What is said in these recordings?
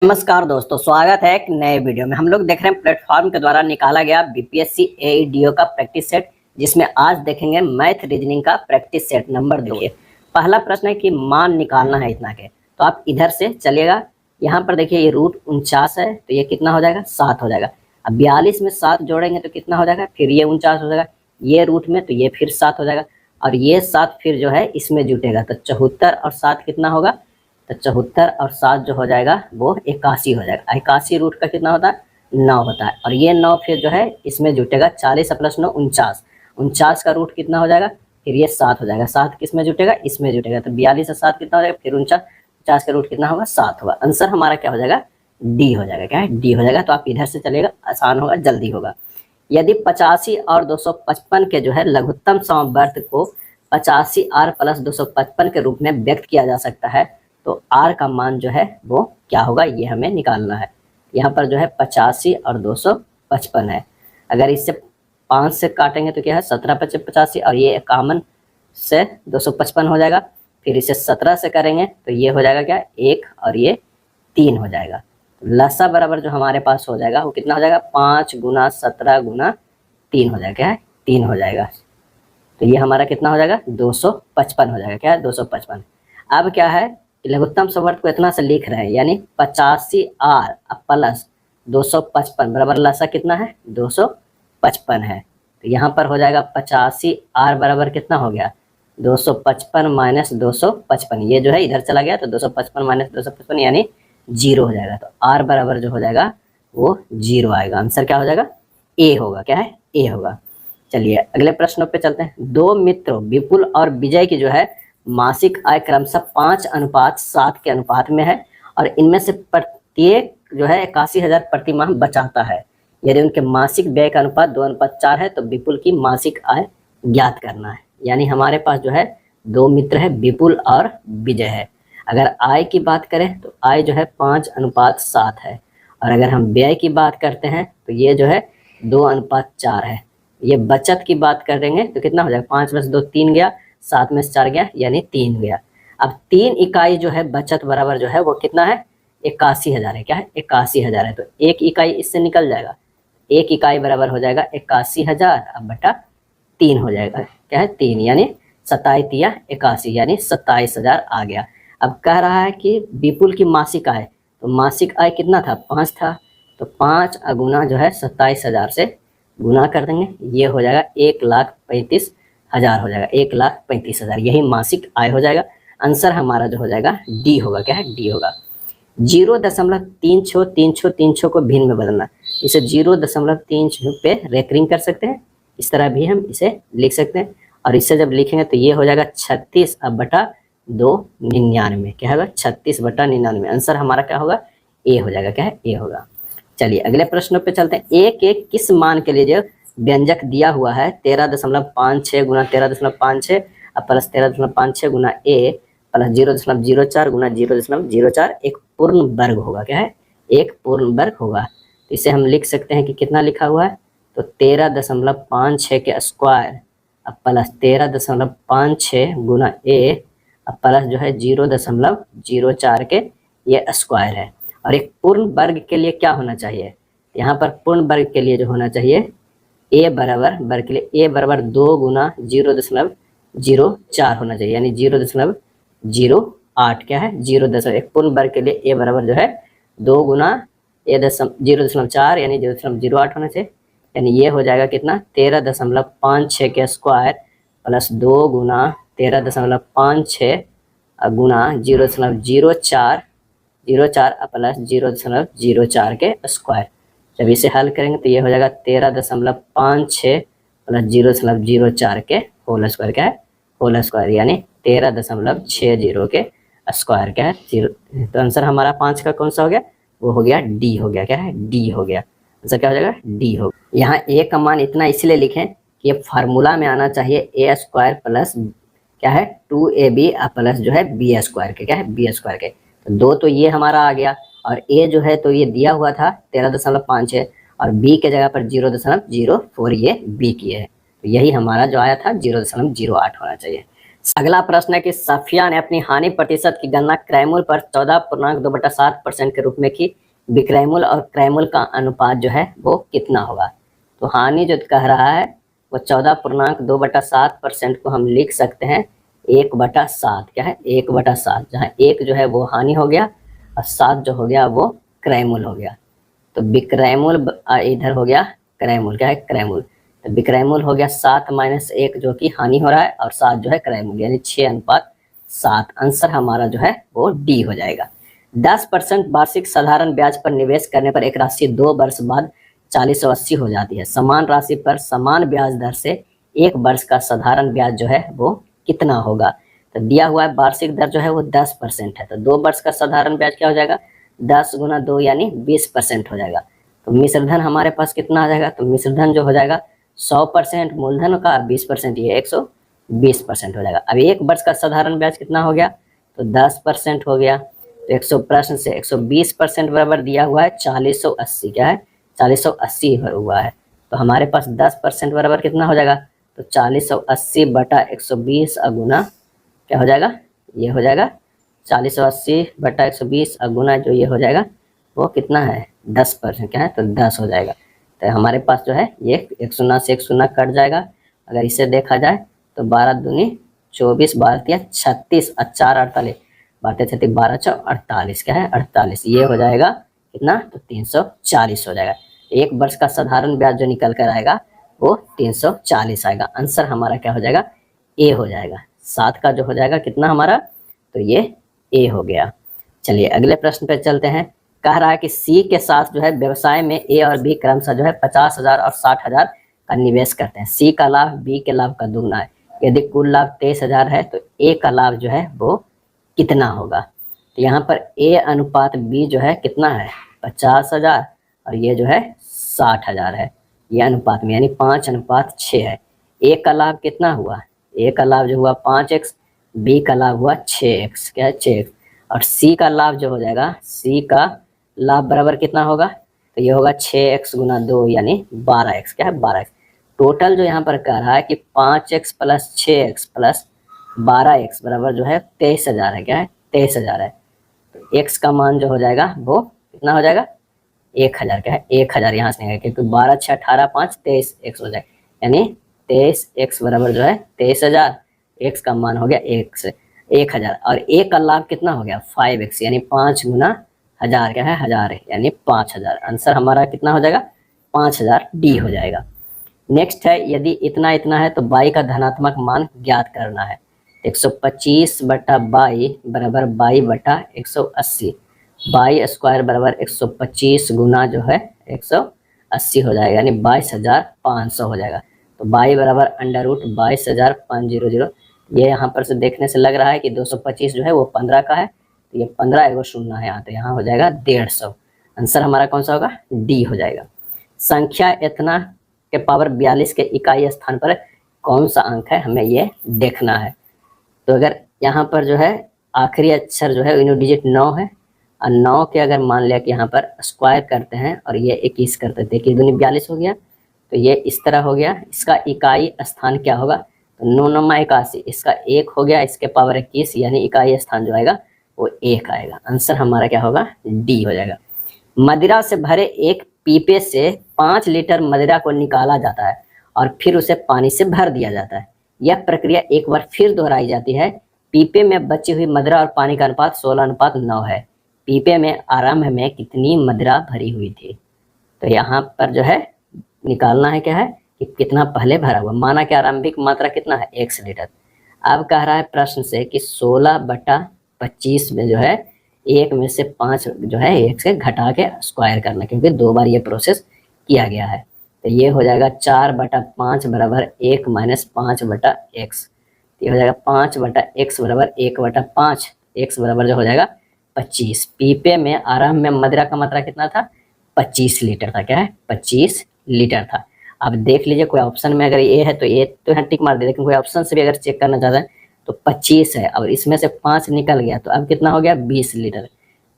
नमस्कार दोस्तों, स्वागत है एक नए वीडियो में। हम लोग देख रहे हैं प्लेटफॉर्म के द्वारा निकाला गया बीपीएससी एईडीओ का प्रैक्टिस सेट, जिसमें आज देखेंगे मैथ रीजनिंग का प्रैक्टिस सेट नंबर 2। पहला प्रश्न है कि मान निकालना है इतना के, तो आप इधर से चलिएगा। यहाँ पर देखिए ये रूट 49 है, तो ये कितना हो जाएगा? 7 हो जाएगा। अब 42 में 7 जोड़ेंगे तो कितना हो जाएगा? फिर ये 49 हो जाएगा। ये रूट में तो ये फिर 7 हो जाएगा, और ये 7 फिर जो है इसमें जुटेगा, तो 74 और 7 कितना होगा? तो 74 और 7 जो हो जाएगा वो 81 हो जाएगा। 81 रूट का कितना होता है? 9 होता है, और ये 9 फिर जो है इसमें जुटेगा। 40 प्लस 9 49, 49 का रूट कितना हो जाएगा? फिर ये 7 हो जाएगा। 7 किस में जुटेगा? इसमें जुटेगा। तो 42 और 7 कितना हो जाएगा? फिर 49, 50 का रूट कितना होगा? 7 होगा। आंसर हमारा क्या हो जाएगा? डी हो जाएगा। क्या है? डी हो जाएगा। तो आप इधर से चलेगा, आसान होगा, जल्दी होगा। यदि 85 और 255 के जो है लघुत्तम समवर्त को 85 आर प्लस 255 के रूप में व्यक्त किया जा सकता है, तो r का मान जो है वो क्या होगा, ये हमें निकालना है। यहाँ पर जो है 85 और 255 है। अगर इससे 5 से काटेंगे तो क्या है? 17 × 85, और ये कॉमन से 255 हो जाएगा। फिर इसे 17 से करेंगे तो ये हो जाएगा क्या? 1, और ये 3 हो जाएगा। लसा बराबर जो हमारे पास हो जाएगा वो कितना हो जाएगा? 5 × 17 × 3 हो जाएगा। क्या है? 3 हो जाएगा। तो ये हमारा कितना हो जाएगा? 255 हो जाएगा। क्या है? 255। अब क्या है, लघुत्तम समवर्त को इतना से लिख रहे हैं, यानी 85 आर प्लस 255 बराबर लसा कितना है? 255 है। तो यहाँ पर हो जाएगा 85 आर बराबर कितना हो गया? 255 माइनस 255। ये जो है इधर चला गया, तो 255 माइनस 255 यानी 0 हो जाएगा। तो आर बराबर जो हो जाएगा वो 0 आएगा। आंसर क्या हो जाएगा? ए होगा। क्या है? ए होगा। चलिए अगले प्रश्नों पे चलते हैं। दो मित्रों विपुल और विजय की जो है मासिक आय क्रमशः 5:7 के अनुपात में है, और इनमें से प्रत्येक जो है 81,000 प्रति माह बचाता है। यदि उनके मासिक व्यय का अनुपात 2:4 है, तो विपुल की मासिक आय ज्ञात करना है। यानी हमारे पास जो है दो मित्र है, विपुल और विजय है। अगर आय की बात करें तो आय जो है 5:7 है, और अगर हम व्यय की बात करते हैं तो ये जो है 2:4 है। ये बचत की बात करेंगे तो कितना हो जाएगा? 5 में से 2 3 गया, 7 में से 4 गया, यानी 3 गया। अब 3 इकाई जो है बचत बराबर जो है वो कितना है? 81,000 है। क्या है? 81,000 है। तो 1 इकाई इससे निकल जाएगा। 1 इकाई बराबर हो जाएगा 81,000 अब बटा 3 हो जाएगा। क्या है? 3, यानी 27 या 81, यानी 27,000 आ गया। अब कह रहा है कि विपुल की मासिक आय, तो मासिक आय कितना था? 5 था। तो 5 गुना जो है 27,000 से गुना कर देंगे, ये हो जाएगा 1,35,000 हो जाएगा। 1,35,000 यही मासिक आय हो जाएगा। आंसर हमारा जो हो जाएगा डी होगा। क्या है? डी होगा। 0.36 को भिन्न में बदलना, इसे 0.36 पे रेकरिंग कर सकते हैं। इस तरह भी हम इसे लिख सकते हैं, और इससे जब लिखेंगे तो ये हो जाएगा 36 बटा 299। क्या होगा? 36 बटा 99। आंसर हमारा क्या होगा? ए हो जाएगा। क्या है? ए होगा। चलिए अगले प्रश्नों पे चलते हैं। एक किस मान के लिए जो व्यंजक दिया हुआ है 13.56 गुना 13.56 प्लस 13.56 गुना ए प्लस 0.04 गुना 0.04 एक पूर्ण वर्ग होगा। क्या है? एक पूर्ण वर्ग होगा। तो इसे हम लिख सकते हैं कि कितना लिखा हुआ है? तो 13.56 के स्क्वायर प्लस 13.56 गुना ए प्लस जो है 0.04 के ये स्क्वायर है। और एक पूर्ण वर्ग के लिए क्या होना चाहिए? यहाँ पर पूर्ण वर्ग के लिए जो होना चाहिए ए बराबर, वर्ग के लिए ए बराबर 2 गुना 0.04 होना चाहिए, यानी 0.08। क्या है? 0. एक पूर्ण वर्ग के लिए ए बराबर जो है 2 गुना 0.4 यानी 0.08 होना चाहिए। यानी ये हो जाएगा कितना? 13.56 के स्क्वायर प्लस 2 गुना 13.56 गुना 0.04 प्लस 0.04 के स्क्वायर। जब इसे हल करेंगे तो ये हो जाएगा 13.56 प्लस 0.04 के होल स्क्वायर। क्या है? होल स्क्वायर, यानी 13.60 के स्क्वायर। क्या है? 0। तो आंसर हमारा 5 का कौन सा हो गया? वो हो गया डी हो गया। क्या है? डी हो गया। आंसर क्या हो जाएगा? डी हो। यहाँ ए का मान इतना इसलिए लिखें कि ये फार्मूला में आना चाहिए ए स्क्वायर प्लस क्या है 2ab प्लस जो है बी स्क्वायर के। क्या है? बी स्क्वायर के। तो 2 तो ये हमारा आ गया, और ए जो है तो ये दिया हुआ था 13.56, और बी के जगह पर 0.04 ये बी की है। तो यही हमारा जो आया था 0.08 होना चाहिए। अगला प्रश्न है कि सफिया ने अपनी हानि प्रतिशत की गणना क्रैमूल पर 14.2/7% के रूप में की। विक्रैमूल और क्रैमूल का अनुपात जो है वो कितना होगा? तो हानि जो कह रहा है वो 14.2/7% को हम लिख सकते हैं 1/7। क्या है? 1/7, जहाँ 1 जो है वो हानि हो गया और 7 जो हो गया वो क्रैमूल हो गया। तो विक्रैमूल इधर हो गया क्रैमूल। क्या है? क्रैमूल। तो विक्रैमूल हो गया 7-1 जो कि हानि हो रहा है, और 7 जो है क्रैमूल, यानी 6:7। आंसर हमारा जो है वो डी हो जाएगा। 10% वार्षिक साधारण ब्याज पर निवेश करने पर एक राशि 2 वर्ष बाद 4080 हो जाती है। समान राशि पर समान ब्याज दर से 1 वर्ष का साधारण ब्याज जो है वो कितना होगा? तो दिया हुआ है वार्षिक दर जो है वो 10% है, तो 2 वर्ष का साधारण ब्याज क्या हो जाएगा? 10 गुना 2 यानी 20% हो जाएगा। तो मिश्र धन हमारे पास कितना आ जाएगा? तो मिश्र धन जो हो जाएगा 100% मूलधन का, 20% ये 120% हो जाएगा। अब 1 वर्ष का साधारण ब्याज कितना हो गया? तो 10% हो गया। तो 100 प्रश्न से 120% बराबर दिया हुआ है 4080। क्या है? 4080 हुआ है। तो हमारे पास 10% बराबर कितना हो जाएगा? तो 4080/120 गुना क्या हो जाएगा? ये हो जाएगा 4080/120 गुना जो ये हो जाएगा वो कितना है? 10%। क्या है? तो 10 हो जाएगा। तो हमारे पास जो है ये 1 शून्य से 1 शून्य कट जाएगा। अगर इसे देखा जाए तो 12 दूनी 24, 12 36 और 4 48, 12 36 12 4 48। क्या है? 48। ये हो जाएगा कितना? तो 340 हो जाएगा। 1 वर्ष का साधारण ब्याज जो निकल कर आएगा वो 340 आएगा। आंसर हमारा क्या हो जाएगा? ए हो जाएगा। 7 का जो हो जाएगा कितना हमारा? तो ये ए हो गया। चलिए अगले प्रश्न पे चलते हैं। कह रहा है कि सी के साथ जो है व्यवसाय में ए और बी क्रमशः जो है 50,000 और 60,000 का निवेश करते हैं। सी का लाभ बी के लाभ का दुगना है। यदि कुल लाभ 23,000 है तो ए का लाभ जो है वो कितना होगा? तो यहाँ पर ए अनुपात बी जो है कितना है? 50,000 और ये जो है 60,000 है। ये अनुपात में यानी 5:6 है। ए का लाभ कितना हुआ? ए का लाभ जो हुआ 5x, बी का लाभ हुआ 6x। क्या है? 6x। और सी का लाभ जो हो जाएगा, सी का लाभ बराबर कितना होगा? तो ये होगा 6x गुना 2 यानी 12x। क्या है? 12x। टोटल जो यहाँ पर कह रहा है कि 5x plus 6x plus 12x बराबर जो है 23,000 है। क्या है? 23,000 है। तो x का मान जो हो जाएगा वो कितना हो जाएगा? 1,000। क्या है? 1,000 यहाँ से निकलेगा क्योंकि 12 6 18 5 23x हो जाएगा, यानी 23x बराबर जो है 23,000। x का मान हो गया 1,000 और a का लाभ कितना हो गया? 5x यानी 5 गुना 1000। क्या है? 1000 यानी 5,000। आंसर हमारा कितना हो जाएगा? 5,000 डी हो जाएगा। नेक्स्ट है, यदि इतना इतना है तो बाई का धनात्मक मान ज्ञात करना है। 125/22 बराबर 22/180। बाई स्क्वायर बराबर 125 गुना जो है 180 हो जाएगा, यानी 22,500 हो जाएगा। तो बाई बराबर √22,500। ये यहाँ पर से देखने से लग रहा है कि 225 जो है वो 15 का है, तो ये 15 एगो शून्य है यहाँ, तो यहाँ हो जाएगा 150। आंसर हमारा कौन सा होगा? डी हो जाएगा। संख्या इतना के पावर 42 के इकाई स्थान पर कौन सा अंक है, हमें ये देखना है। तो अगर यहाँ पर जो है आखिरी अक्षर जो है यूनिट डिजिट 9 है, और 9 के अगर मान लिया कि यहाँ पर स्क्वायर करते हैं और ये 21 करते थे कि दूनी 42 हो गया, तो ये इस तरह हो गया। इसका इकाई स्थान क्या होगा? तो 9 9 81, इसका 1 हो गया, इसके पावर 21 यानी इकाई स्थान जो आएगा वो 1 आएगा। आंसर हमारा क्या होगा? डी हो जाएगा। मदिरा से भरे एक पीपे से 5 लीटर मदिरा को निकाला जाता है और फिर उसे पानी से भर दिया जाता है। यह प्रक्रिया एक बार फिर दोहराई जाती है। पीपे में बची हुई मदिरा और पानी का अनुपात 16:9 है। पीपे में आरंभ में कितनी मदिरा भरी हुई थी? तो यहाँ पर जो है निकालना है क्या है कि कितना पहले भरा हुआ। माना कि आरंभिक मात्रा कितना है? 1 लीटर। अब कह रहा है प्रश्न से कि 16/25 में जो है 1 में से 5 जो है 1 से घटा के स्क्वायर करना, क्योंकि 2 बार ये प्रोसेस किया गया है। तो ये हो जाएगा 4/5 बराबर 1 माइनस 5/x। ये हो जाएगा 5/x बराबर 1/5। x बराबर जो हो जाएगा 25। पीपे में आरंभ में मदिरा का मात्रा कितना था? 25 लीटर था। क्या है? 25 लीटर था। अब देख लीजिए कोई ऑप्शन में अगर ये है तो ये तो यहाँ टिक मार दे, लेकिन कोई ऑप्शन से भी अगर चेक करना चाहते हैं तो 25 है और इसमें से 5 निकल गया, तो अब कितना हो गया? 20 लीटर।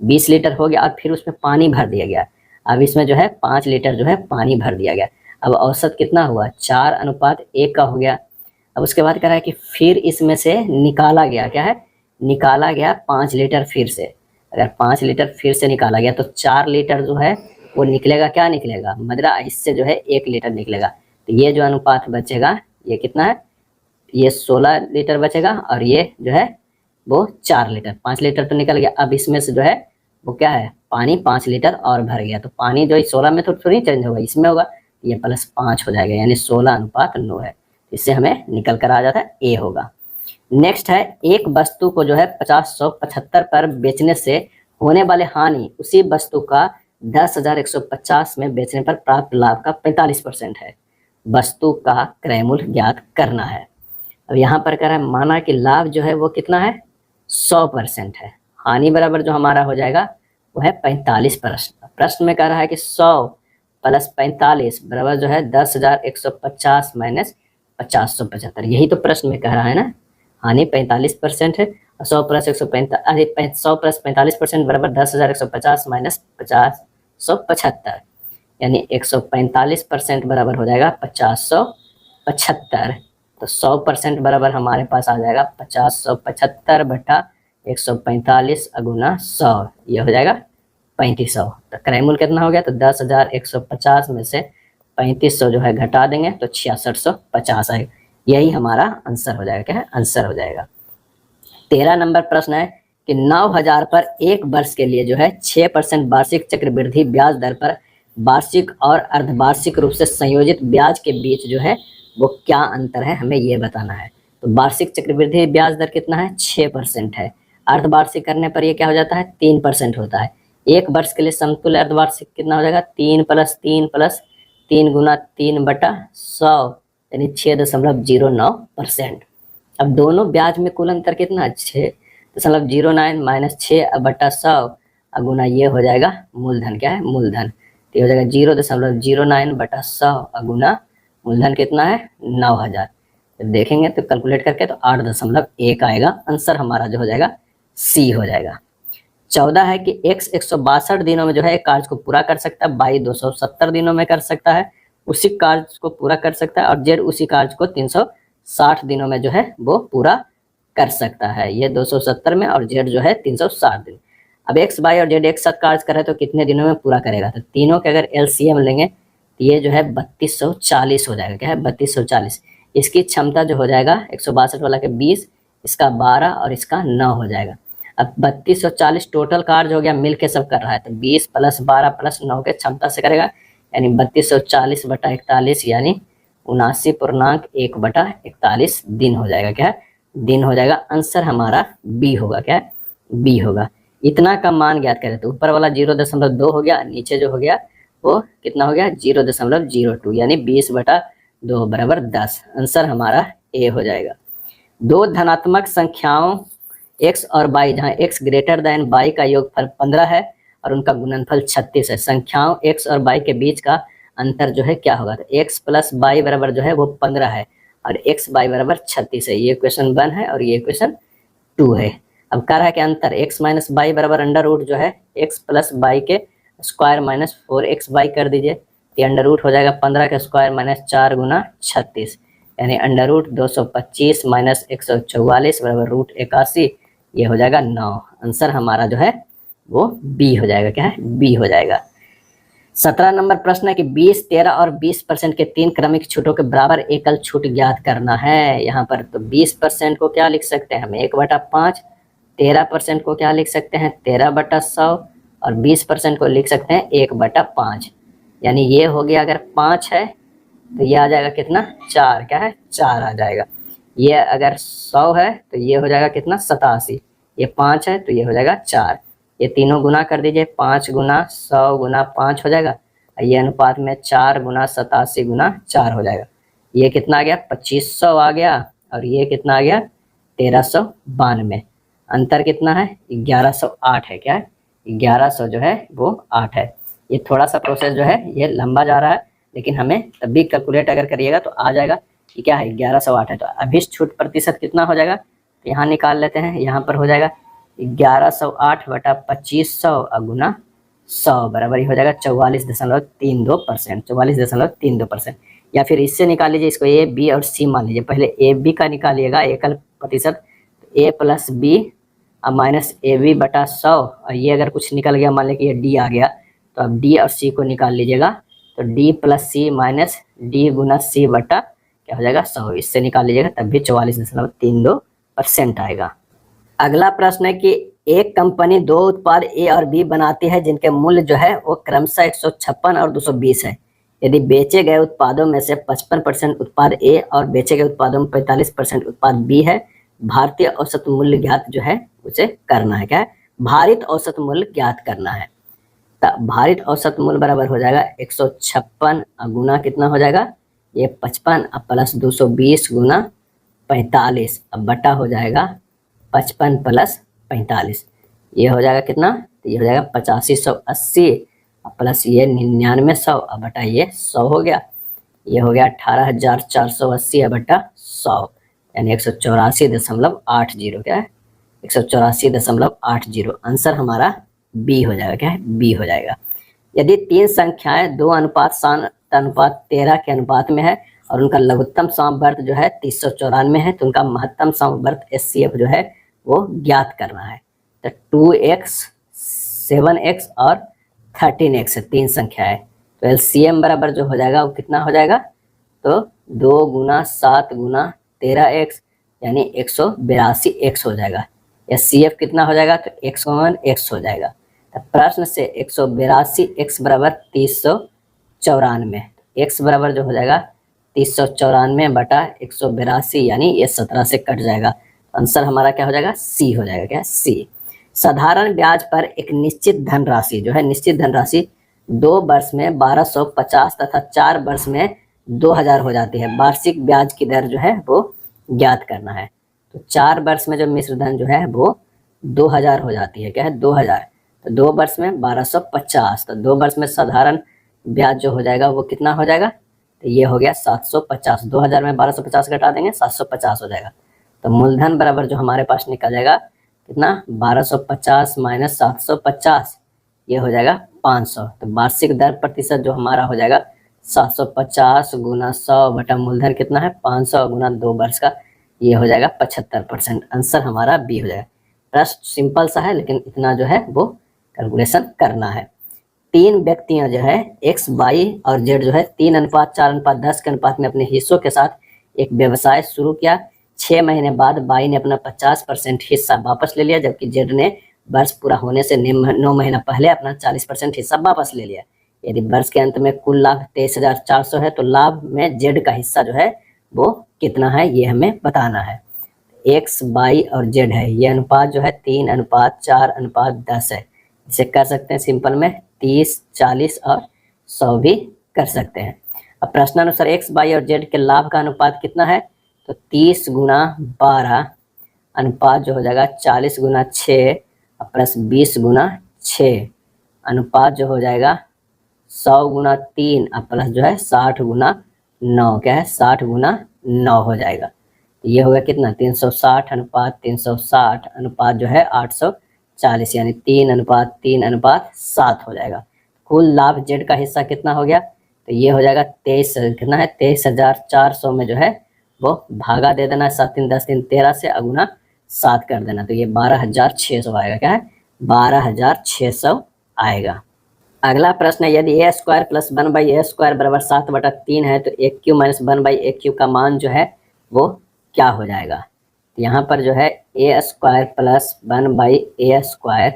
20 लीटर हो गया और फिर उसमें पानी भर दिया गया। अब इसमें जो है 5 लीटर जो है पानी भर दिया गया। अब औसत कितना हुआ? 4:1 का हो गया। अब उसके बाद कह रहा है कि फिर इसमें से निकाला गया, क्या है, निकाला गया 5 लीटर फिर से। अगर 5 लीटर फिर से निकाला गया तो 4 लीटर जो है वो निकलेगा, क्या निकलेगा, मदरा, इससे जो है 1 लीटर निकलेगा। तो ये जो अनुपात बचेगा ये कितना है, ये 16 लीटर बचेगा और ये जो है वो 4 लीटर। 5 लीटर तो निकल गया। अब इसमें से जो है वो क्या है, पानी 5 लीटर और भर गया। तो पानी जो 16 में तो थोड़ी चेंज होगा, इसमें होगा, ये +5 हो जाएगा, यानी 16:9 है। इससे हमें निकल कर आ जाता है ए होगा। नेक्स्ट है, एक वस्तु को जो है 50,175 पर बेचने से होने वाले हानि उसी वस्तु का 10,150 में बेचने पर प्राप्त लाभ का 45% है। वस्तु का क्रय मूल्य ज्ञात करना है। अब यहाँ पर कह रहा है माना कि लाभ जो है वो कितना है, 100% है। हानि बराबर जो हमारा हो जाएगा वो है 45%। प्रश्न में कह रहा है कि 100 + 45 बराबर जो है 10,150 माइनस 50,175। यही तो प्रश्न में कह रहा है ना, हानि 45% है और 100 + 45% बराबर 10,150 माइनस 50,175, यानी 145% बराबर हो जाएगा 50,175। तो 100% बराबर हमारे पास आ जाएगा 50,175 बटा 145 × 100, ये हो जाएगा 3500। तो क्रय मूल्य कितना हो गया, तो 10,150 में से 3500 जो है घटा देंगे तो 6650 आएगा। यही हमारा आंसर हो जाएगा, क्या है, आंसर हो जाएगा। 13 नंबर प्रश्न है कि 9,000 पर एक वर्ष के लिए जो है 6% वार्षिक चक्रवृद्धि ब्याज दर पर वार्षिक और अर्धवार्षिक रूप से संयोजित ब्याज के बीच जो है वो क्या अंतर है, हमें ये बताना है। तो वार्षिक चक्रवृद्धि ब्याज दर कितना है, 6% है। अर्धवार्षिक करने पर ये क्या हो जाता है, 3% होता है। एक वर्ष के लिए समतुल्य अर्धवार्षिक कितना हो जाएगा, 3 + 3 + 3 × 3/100, यानी 6.09%। अब दोनों ब्याज में कुल अंतर कितना, 6.09 माइनस 6/100 गुना ये हो जाएगा मूलधन, क्या है, मूलधन। तो ये हो जाएगा 0.09/100 गुना मूलधन कितना है, 9,000। जब देखेंगे तो कैलकुलेट करके तो 8.1 आएगा। आंसर हमारा जो हो जाएगा सी हो जाएगा। 14 है कि x 162 दिनों में जो है एक कार्य को पूरा कर सकता है, y 270 दिनों में कर सकता है, उसी कार्य को पूरा कर सकता है, और z उसी कार्य को 360 दिनों में जो है वो पूरा कर सकता है। ये 270 में और z जो है 360 दिन। अब x, y और z एक साथ कार्य करे तो कितने दिनों में पूरा करेगा, तो तीनों के अगर LCM लेंगे तो ये जो है 3240 हो जाएगा, क्या है, 3240। इसकी क्षमता जो हो जाएगा 162 वाला के 20, इसका 12 और इसका 9 हो जाएगा। अब 3240 टोटल कार्य हो गया, मिल के सब कर रहा है, तो 20 + 12 + 9 के क्षमता से करेगा, यानी 3240 बटा 41, यानी 79.1/41 दिन हो जाएगा, क्या है, दिन हो जाएगा। आंसर हमारा बी होगा, क्या है, बी होगा। इतना का मान ज्ञात करें तो ऊपर वाला 0.2 हो गया, नीचे जो हो गया वो कितना हो गया, 0.02, यानी 20/2 बराबर 10। आंसर हमारा ए हो जाएगा। दो धनात्मक संख्याओं x और y, जहाँ x > y का योगफल 15 है और उनका गुणनफल 36 है। संख्याओं x और y के बीच का अंतर जो है क्या होगा, तो x + y बराबर जो है वो 15 है और x y बराबर 36 है। ये क्वेश्चन 1 है और ये क्वेश्चन 2 है। अब कह रहा है कि अंतर x - y बराबर √ जो है x + y के स्क्वायर माइनस 4xy कर दीजिए, ये √ हो जाएगा 15 का स्क्वायर माइनस 4 × 36, यानी √225 - 144 बराबर √81, ये हो जाएगा 9। आंसर हमारा जो है वो बी हो जाएगा, क्या है, बी हो जाएगा। 17 नंबर प्रश्न है कि 20, 13 और 20% के 3 क्रमिक छूटों के बराबर एकल छूट ज्ञात करना है। यहाँ पर तो 20% को क्या लिख सकते हैं हम, 1/5, 13% को क्या लिख सकते हैं, 13/100 और 20% को लिख सकते हैं 1/5, यानी ये हो गया, अगर 5 है तो ये आ जाएगा कितना, 4, क्या है, 4 आ जाएगा। ये अगर 100 है तो ये हो जाएगा कितना, 87, ये 5 है तो ये हो जाएगा 4, ये तीनों गुना कर दीजिए, 5 × 100 × 5 हो जाएगा, ये अनुपात में 4 × 87 × 4 हो जाएगा। ये कितना आ गया, 2500 आ गया और ये कितना आ गया, 1392। अंतर कितना है, 1108 है, क्या है, 1100 जो है वो 8 है। ये थोड़ा सा प्रोसेस जो है ये लंबा जा रहा है, लेकिन हमें तब भी कैलकुलेट अगर करिएगा तो आ जाएगा कि क्या है, 1108 है। तो अभिष्ट छूट प्रतिशत कितना हो जाएगा, तो यहाँ निकाल लेते हैं, यहाँ पर हो जाएगा 1108 बटा 2500 × 100 बराबर ही हो जाएगा 44.32%, 44.32%। या फिर इससे निकाल लीजिए, इसको ए बी और सी मान लीजिए। पहले ए बी का निकालिएगा एकल प्रतिशत, ए प्लस बी अब माइनस ए बी बटा 100, और ये अगर कुछ निकल गया, मान लें कि ये डी आ गया, तो अब डी और सी को निकाल लीजिएगा, तो डी प्लस सी माइनस डी गुना सी बटा क्या हो जाएगा 100, इससे निकाल लीजिएगा, तब भी 44.32% आएगा। अगला प्रश्न है कि एक कंपनी दो उत्पाद ए और बी बनाती है जिनके मूल्य जो है वो क्रमशः 156 और 220 है। यदि बेचे गए उत्पादों में से 55% उत्पाद ए और बेचे गए उत्पादों में 45% उत्पाद बी है, भारतीय औसत मूल्य ज्ञात जो है उसे करना है। क्या है? भारित औसत मूल्य ज्ञात करना है। तो भारित औसत मूल्य बराबर हो जाएगा 156 गुना कितना हो जाएगा, ये 55 अब प्लस 220 गुना 45, अब बटा हो जाएगा 55 प्लस 45, ये हो जाएगा कितना, तो ये हो जाएगा 8580 प्लस ये 9900 अब बटा ये 100 हो गया, ये हो गया 18480 बटा 100, यानी 184.80। क्या है? 184.80। आंसर हमारा बी हो जाएगा। क्या है? बी हो जाएगा। यदि तीन संख्याएं 2:7:13 के अनुपात में है और उनका लघुत्तम समवर्त जो है 394 है, तो उनका महत्तम समवर्त एचसीएफ जो है वो ज्ञात करना है। तो 2x 7x और 13x तीन संख्या है, तो एलसीएम बराबर जो हो जाएगा वो कितना हो जाएगा, तो 2 गुना 7 गुना 13x यानी 182x हो जाएगा। एचसीएफ कितना हो जाएगा, तो x हो जाएगा। तो प्रश्न से 182x बराबर 394, x बराबर जो हो जाएगा 394 बटा 182 यानी ये 17 से कट जाएगा। आंसर हमारा क्या हो जाएगा, सी हो जाएगा। क्या? सी। साधारण ब्याज पर एक निश्चित धनराशि जो है, निश्चित धनराशि 2 वर्ष में 1250 तथा 4 वर्ष में 2000 हो जाती है। वार्षिक ब्याज की दर जो है वो ज्ञात करना है। तो 4 वर्ष में जो मिश्र धन जो है वो 2000 हो जाती है। क्या है? 2000। तो 2 वर्ष में 1250, तो 2 वर्ष में साधारण ब्याज जो हो जाएगा वो कितना हो जाएगा, तो ये हो गया 750। 2000 में 1250 घटा देंगे 750 हो जाएगा। तो मूलधन बराबर जो हमारे पास निकल जाएगा कितना, 1250 माइनस 750, ये हो जाएगा 500। तो वार्षिक दर प्रतिशत जो हमारा हो जाएगा 750 गुना 100 बटा मूलधन कितना है 500 गुना 2 वर्ष का, ये हो जाएगा 75%। आंसर हमारा बी हो जाएगा। प्रश्न सिंपल सा है लेकिन इतना जो है वो कैलकुलेशन करना है। तीन व्यक्तियां जो है एक्स वाई और जेड जो है 3:4:10 के अनुपात में अपने हिस्सों के साथ एक व्यवसाय शुरू किया। 6 महीने बाद वाई ने अपना 50% हिस्सा वापस ले लिया, जबकि जेड ने वर्ष पूरा होने से 9 महीना पहले अपना 40% हिस्सा वापस ले लिया। यदि वर्ष के अंत में कुल लाभ 23,400 है, तो लाभ में जेड का हिस्सा जो है वो कितना है, ये हमें बताना है। एक्स वाई और जेड है, ये अनुपात जो है 3:4:10 है। इसे कर सकते हैं सिंपल में 30, 40 और 100 भी कर सकते हैं। अब प्रश्नानुसार एक्स वाई और जेड के लाभ का अनुपात कितना है, तो 30 गुना 12 अनुपात जो हो जाएगा 40 गुना 6 प्लस 20 गुना 6 अनुपात जो हो जाएगा 100 गुना 3 प्लस जो है 60 गुना 9। क्या है? 60 गुना 9 हो जाएगा। तो ये होगा कितना, 360 अनुपात 360 अनुपात जो है 840, यानी 3:3:7 हो जाएगा। कुल लाभ जेड का हिस्सा कितना हो गया, तो ये हो जाएगा 23, कितना है 23,400 में जो है वो भागा दे देना 7 3 10 3 13 से अगुना 7 कर देना, तो ये 12,600 आएगा। क्या है? 12,600 आएगा। अगला प्रश्न है, यदि ए स्क्वायर प्लस 1/a² बराबर 7/3 है, तो एक क्यू माइनस 1/a³ का मान जो है वो क्या हो जाएगा। तो यहाँ पर जो है a square plus 1/a²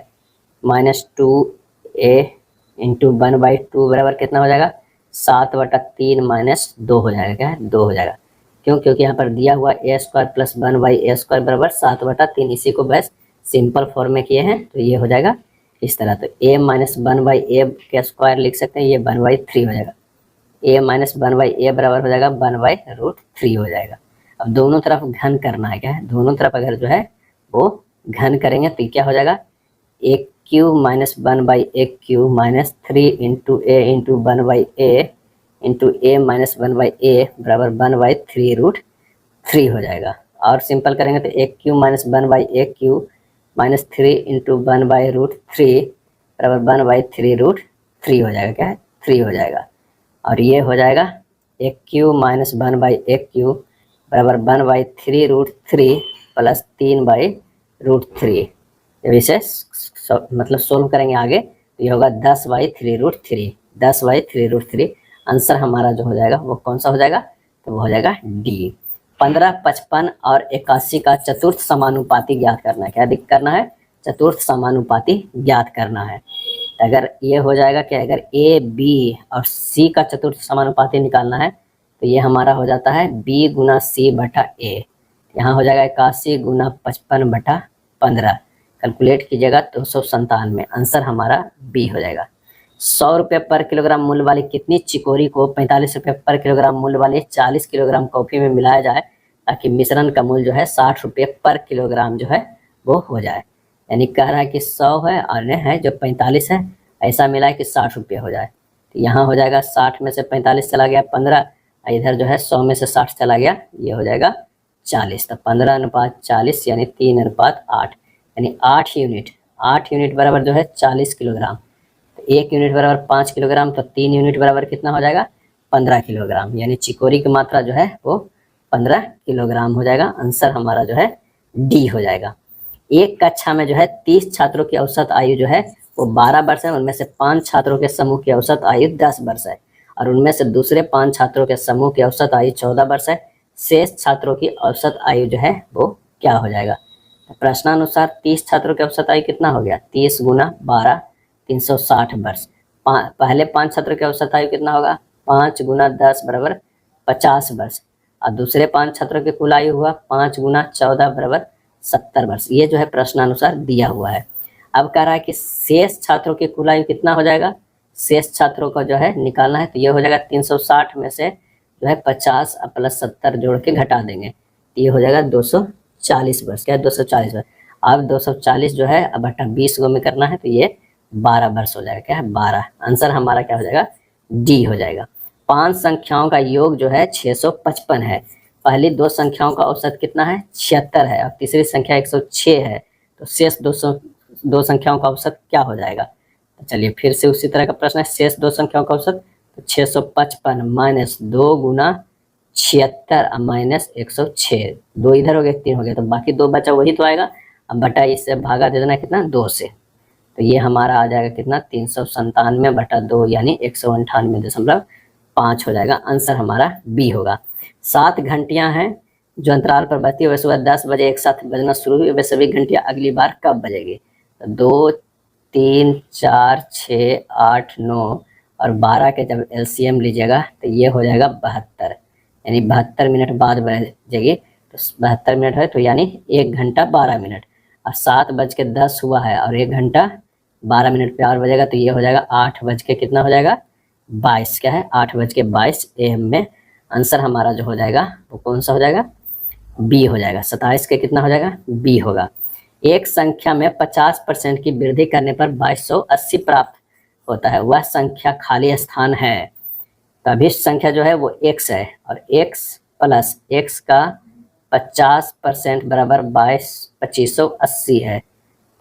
minus 2a into 1/2 बराबर कितना हो जाएगा, 7/3 माइनस 2 हो जाएगा। क्या है? 2 हो जाएगा। क्यों? क्योंकि यहाँ पर दिया हुआ a² प्लस 1/a² बराबर 7/3, इसी को बस सिंपल फॉर्म में किए हैं, तो ये हो जाएगा इस तरह। तो a माइनस 1/a के स्क्वायर लिख सकते हैं, ये 1/3 हो जाएगा। a माइनस 1/a बराबर हो जाएगा 1/√3 हो जाएगा। अब दोनों तरफ घन करना है। क्या है? दोनों तरफ अगर जो है वो घन करेंगे तो क्या हो जाएगा, a³ minus 1/a³ minus 3 into a into 1/a into a minus 1/a बराबर 1/3√3 हो जाएगा। और सिंपल करेंगे तो a³ minus 1/a³ minus 3 into 1/√3 बराबर 1/3√3 हो जाएगा। क्या है? 3 हो जाएगा। और ये हो जाएगा एक क्यू माइनस 1/1 क्यू बराबर 1/3√3 प्लस 3/√3। जब इसे मतलब सोल्व करेंगे आगे तो ये होगा 10/3√3, 10/3√3। आंसर हमारा जो हो जाएगा वो कौन सा हो जाएगा, तो वो हो जाएगा डी। 15, 55 और 81 का चतुर्थ समानुपाती ज्ञात करना है। क्या करना है, चतुर्थ समानुपाती ज्ञात करना है। अगर ये हो जाएगा कि अगर ए बी और सी का चतुर्थ समानुपाती निकालना है तो ये हमारा हो जाता है बी गुना सी बटा ए। यहाँ हो जाएगा 81 गुना 55 बटा 15। कैलकुलेट कीजिएगा 297। आंसर हमारा बी हो जाएगा। 100 रुपये पर किलोग्राम मूल्य वाली कितनी चिकोरी को 45 रुपये पर किलोग्राम मूल्य वाली 40 किलोग्राम कॉफी में मिलाया जाए ताकि मिश्रण का मूल्य जो है 60 रुपये पर किलोग्राम जो है वो हो जाए। यानी कह रहा है कि 100 है और है जो 45 है, ऐसा मिला है कि 60 रुपये हो जाए। तो यहाँ हो जाएगा 60 में से 45 चला गया 15, इधर जो है 100 में से 60 चला गया, ये हो जाएगा 40। तो 15:40 यानी 3:8, यानी 8 यूनिट, 8 यूनिट बराबर जो है 40 किलोग्राम। तो 1 यूनिट बराबर 5 किलोग्राम, तो 3 यूनिट बराबर कितना हो जाएगा, 15 किलोग्राम। यानी चिकोरी की मात्रा जो है वो 15 किलोग्राम हो जाएगा। आंसर हमारा जो है डी हो जाएगा। एक कक्षा में जो है 30 छात्रों की औसत आयु जो है वो 12 वर्ष है। उनमें से 5 छात्रों के समूह की औसत आयु 10 वर्ष है और उनमें से दूसरे 5 छात्रों के समूह की औसत आयु 14 वर्ष है। शेष छात्रों की औसत आयु जो है वो क्या हो जाएगा। प्रश्नानुसार 30 छात्रों की औसत आयु कितना हो गया, 30 गुना 12 360 वर्ष। पहले 5 छात्रों की औसत आयु कितना होगा, 5 गुना 10 बराबर 50 वर्ष। और दूसरे 5 छात्रों की कुल आयु हुआ 5 गुना 14 बराबर 70 वर्ष। ये जो है प्रश्नानुसार दिया हुआ है। अब कह रहा है कि शेष छात्रों की कुल आयु कितना हो जाएगा, शेष छात्रों को जो है निकालना है। तो ये हो जाएगा 360 में से जो है 50 प्लस 70 जोड़ के घटा देंगे, तो ये हो जाएगा 240 वर्ष। क्या है, 240 वर्ष। अब 240 जो है अब बटा 20 गो में करना है, तो ये 12 वर्ष हो जाएगा। क्या है, 12। आंसर हमारा क्या हो जाएगा, डी हो जाएगा। 5 संख्याओं का योग जो है 655 है। पहली 2 संख्याओं का औसत कितना है, 76 है और तीसरी संख्या 106 है। तो शेष 2 संख्याओं का औसत क्या हो जाएगा। तो चलिए फिर से उसी तरह का प्रश्न है। शेष 2 संख्याओं का औसत तो 655 माइनस 2 गुना 76 माइनस 106, 2 इधर हो गया 3 हो गया, तो बाकी 2 बचा वही तो आएगा। अब बटा इससे भागा दे देना कितना, 2 से। तो ये हमारा आ जाएगा कितना, 397 बटा 2 यानी 198.5 हो जाएगा। आंसर हमारा बी होगा। 7 घंटियां हैं जो अंतराल पर बजती है। वह सुबह 10 बजे एक साथ बजना शुरू हुई। वे सभी घंटियां अगली बार कब बजेगी। तो 2, 3, 4, 6, 8, 9 और 12 के जब एलसीएम लीजिएगा तो ये हो जाएगा 72, यानी 72 मिनट बाद बजेगी। तो 72 मिनट है तो यानी 1 घंटा 12 मिनट। और 7:10 हुआ है और 1 घंटा 12 मिनट पे और बजेगा, तो ये हो जाएगा 8 बज के कितना हो जाएगा, 22। क्या है, 8:22 AM में। आंसर हमारा जो हो जाएगा वो कौन सा हो जाएगा, बी हो जाएगा। 27 के कितना हो जाएगा, बी होगा। एक संख्या में 50% की वृद्धि करने पर 2280 प्राप्त होता है। वह संख्या खाली स्थान है। तभी संख्या जो है वो x है और x प्लस x का 50% बराबर 2580 है।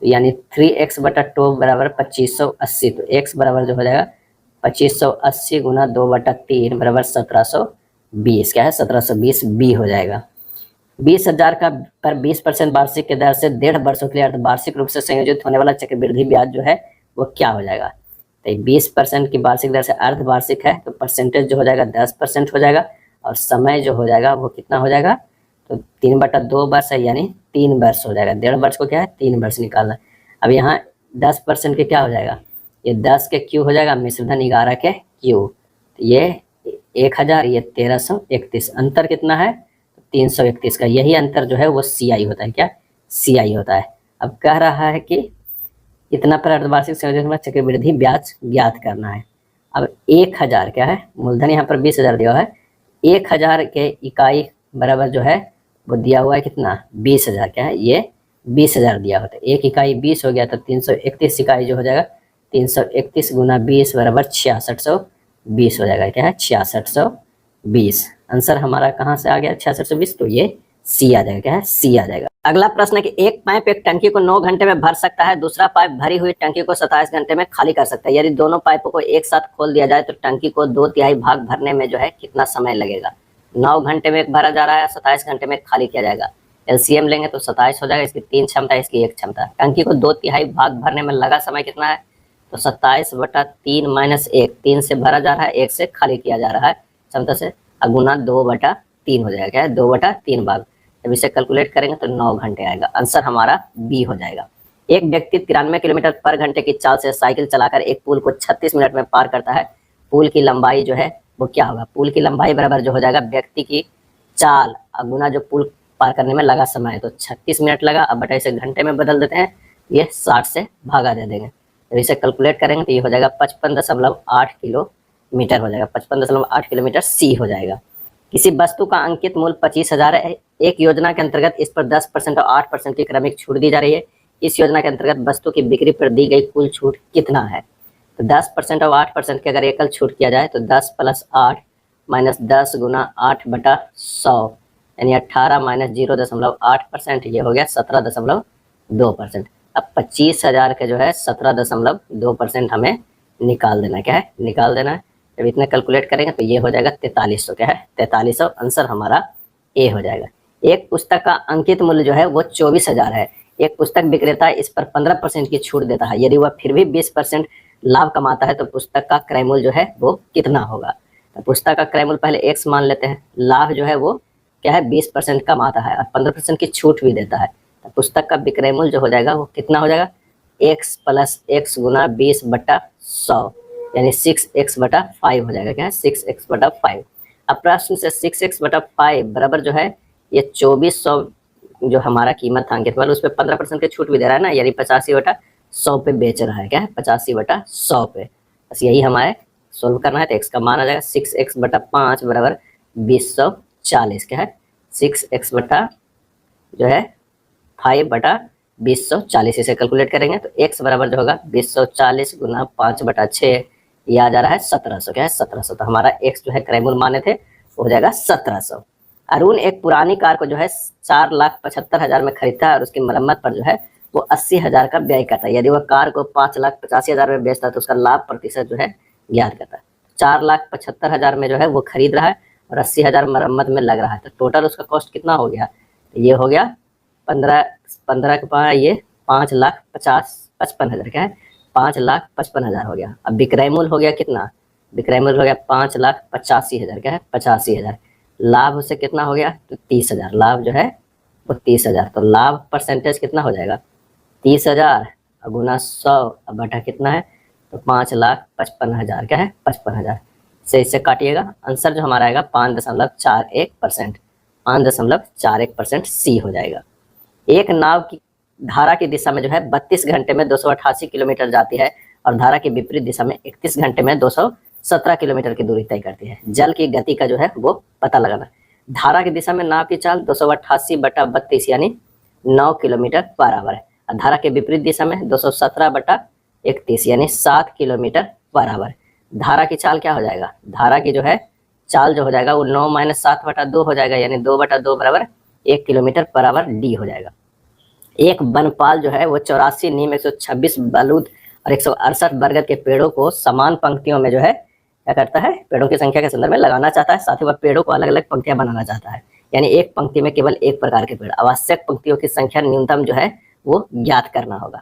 तो यानी 3x बटा 2 बराबर 2580। तो x बराबर जो हो जाएगा 2580 गुना 2/3 बराबर 1720। क्या है, 1720 बी हो जाएगा। 20,000 का पर 20% वार्षिक के दर से 1.5 वर्षों के लिए अर्धवार्षिक रूप से संयोजित होने वाला चक्रवृद्धि ब्याज जो है वो क्या हो जाएगा। तो 20% की वार्षिक दर से अर्धवार्षिक है तो परसेंटेज जो हो जाएगा 10% हो जाएगा और समय जो हो जाएगा वो कितना हो जाएगा, तो 3/2 वर्ष है यानी 3 वर्ष हो जाएगा। 1.5 वर्ष को क्या है, 3 वर्ष निकालना। अब यहाँ 10% के क्या हो जाएगा, ये 10 के क्यू हो जाएगा, मिश्रधन 11 के क्यू। तो ये 1000, ये 1331। अंतर कितना है, 331 का। यही अंतर जो है वो CI होता है। क्या, CI होता है। अब कह रहा है कि इतना पर अर्धवार्षिक संयोजन में चक्रवृद्धि ब्याज ज्ञात करना है। अब 1000 क्या है, मूलधन यहाँ पर 20,000 दिया हुआ है। 1000 के इकाई बराबर जो है वो दिया हुआ है कितना, 20,000। क्या है, ये 20,000 दिया होता है। 1 इकाई 20 हो गया तो 331 इकाई जो हो जाएगा 331 गुना 20 बराबर 6620 हो जाएगा। क्या है, 6620। आंसर हमारा कहाँ से आ गया, 6620। तो ये सी आ जाएगा। क्या है? सी आ जाएगा। अगला प्रश्न है कि एक पाइप एक टंकी को 9 घंटे में भर सकता है, दूसरा पाइप भरी हुई टंकी को 27 घंटे में खाली कर सकता है। यदि दोनों पाइपों को एक साथ खोल दिया जाए तो टंकी को 2/3 भाग भरने में जो है कितना समय लगेगा। 9 घंटे में एक भरा जा रहा है, 27 घंटे में खाली किया जाएगा। एलसीएम लेंगे तो 27 हो जाएगा, इसकी 3 क्षमता, इसकी 1 क्षमता। टंकी को 2/3 भाग भरने में लगा समय कितना है, तो 27/3 - 1, 3 से भरा जा रहा है, 1 से खाली किया जा रहा है क्षमता से, गुना 2/3 हो जाएगा। क्या है? 2/3 भाग। जब इसे कैलकुलेट करेंगे तो 9 घंटे आएगा। आंसर हमारा बी हो जाएगा। एक व्यक्ति 93 किलोमीटर पर घंटे की चाल से साइकिल चलाकर एक पुल को 36 मिनट में पार करता है। पुल की लंबाई जो है वो क्या होगा, पुल की लंबाई बराबर जो हो जाएगा व्यक्ति की चाल गुना जो पुल पार करने में लगा समय है, तो 36 मिनट लगा। अब बटा इसे घंटे में बदल देते हैं, ये 60 से भागा दे देंगे। जब इसे कैलकुलेट करेंगे तो ये हो जाएगा 55.8 किलोमीटर हो जाएगा। 55.8 किलोमीटर सी हो जाएगा। किसी वस्तु का अंकित मूल्य 25,000 है। एक योजना के अंतर्गत इस पर 10% और 8% की क्रमिक छूट दी जा रही है। इस योजना के अंतर्गत वस्तु की बिक्री पर दी गई कुल छूट कितना है। तो 10% और 8% की अगर एकल छूट किया जाए तो 10 + 8 - 10 × 8/100 यानी 18 - 0.8%, ये हो गया 17.2%। अब 25,000 के जो है 17.2% हमें निकाल देना। क्या है? निकाल देना है। जब इतना कैलकुलेट करेंगे तो ये हो जाएगा 4300। क्या है? 4300। आंसर हमारा ए हो जाएगा। एक पुस्तक का अंकित मूल्य जो है वो 24,000 है। एक पुस्तक विक्रेता इस पर 15% की छूट देता है। यदि वह फिर भी 20% लाभ कमाता है तो पुस्तक का क्रय मूल्य जो है वो कितना होगा। तो पुस्तक का क्रय मूल्य पहले x मान लेते हैं। लाभ जो है वो क्या है, 20% कमाता है और 15% की छूट भी देता है। तो पुस्तक का विक्रय मूल्य जो हो जाएगा वो कितना हो जाएगा, x + x गुना 20/100 यानी 6x/5 हो जाएगा। क्या है? 6x/5। अब प्रश्न से 6x/5 बराबर जो है ये 2400 जो हमारा कीमत था अंकित वाला, उस पर 15% की छूट भी दे रहा है ना, यानी 85/100 पे बेच रहा है। क्या है? 85/100 पे। बस यही हमारे सोल्व करना है। तो x का मान आ जाएगा 6x/5 बराबर 2040। क्या है? 6x जो है 5/2040। इसे कैलकुलेट करेंगे तो x बराबर जो होगा 2040 गुना 5/6, ये आ जा रहा है 1700। क्या है? 1700। तो हमारा x जो है क्रय मूल्य माने थे वो हो जाएगा 1700। अरुण एक पुरानी कार को जो है 4,75,000 में खरीदता है और उसकी मरम्मत पर जो है वो 80,000 का व्यय करता है। यदि वह कार को 5,85,000 में बेचता है तो उसका लाभ प्रतिशत जो है ज्ञात करता है। 4,75,000 में जो है वो खरीद रहा है और 80,000 मरम्मत में लग रहा है, तो टोटल उसका कॉस्ट कितना हो गया, ये हो गया 15 के पास ये 5,55,000। क्या है? 5,55,000 हो गया। अब विक्रय मूल्य हो गया कितना, विक्रय मूल्य हो गया 5,85,000। क्या है? 85,000। लाभ उससे कितना हो गया, तो 30,000। लाभ जो है वो 30,000। तो लाभ परसेंटेज कितना हो जाएगा, 30,000 गुना 100 बटा कितना है, तो 5,55,000। क्या है? 55,000 से इससे काटिएगा। आंसर जो हमारा आएगा 5.41%। 5.41% सी हो जाएगा। एक नाव की धारा की दिशा में जो है 32 घंटे में 288 किलोमीटर जाती है और धारा के विपरीत दिशा में 31 घंटे में 217 किलोमीटर की दूरी तय करती है। जल की गति का जो है वो पता लगाना। धारा की दिशा में नाव की चाल 288/32 यानी 9 किलोमीटर बराबर है। और धारा के विपरीत दिशा में 217/31 यानी 7 किलोमीटर बराबर है। धारा की चाल क्या हो जाएगा, धारा की जो है चाल जो हो जाएगा वो 9 - 7/2 हो जाएगा, यानी 2/2 बराबर 1 किलोमीटर बराबर डी हो जाएगा। एक वनपाल जो है वो 84 नीम, 126 बलूत और 168 बरगद के पेड़ों को समान पंक्तियों में जो है क्या करता है, पेड़ों की संख्या के संदर्भ में लगाना चाहता है। साथ ही वह पेड़ों को अलग अलग पंक्तियां बनाना चाहता है, यानी एक पंक्ति में केवल एक प्रकार के पेड़। आवश्यक पंक्तियों की संख्या न्यूनतम जो है वो ज्ञात करना होगा।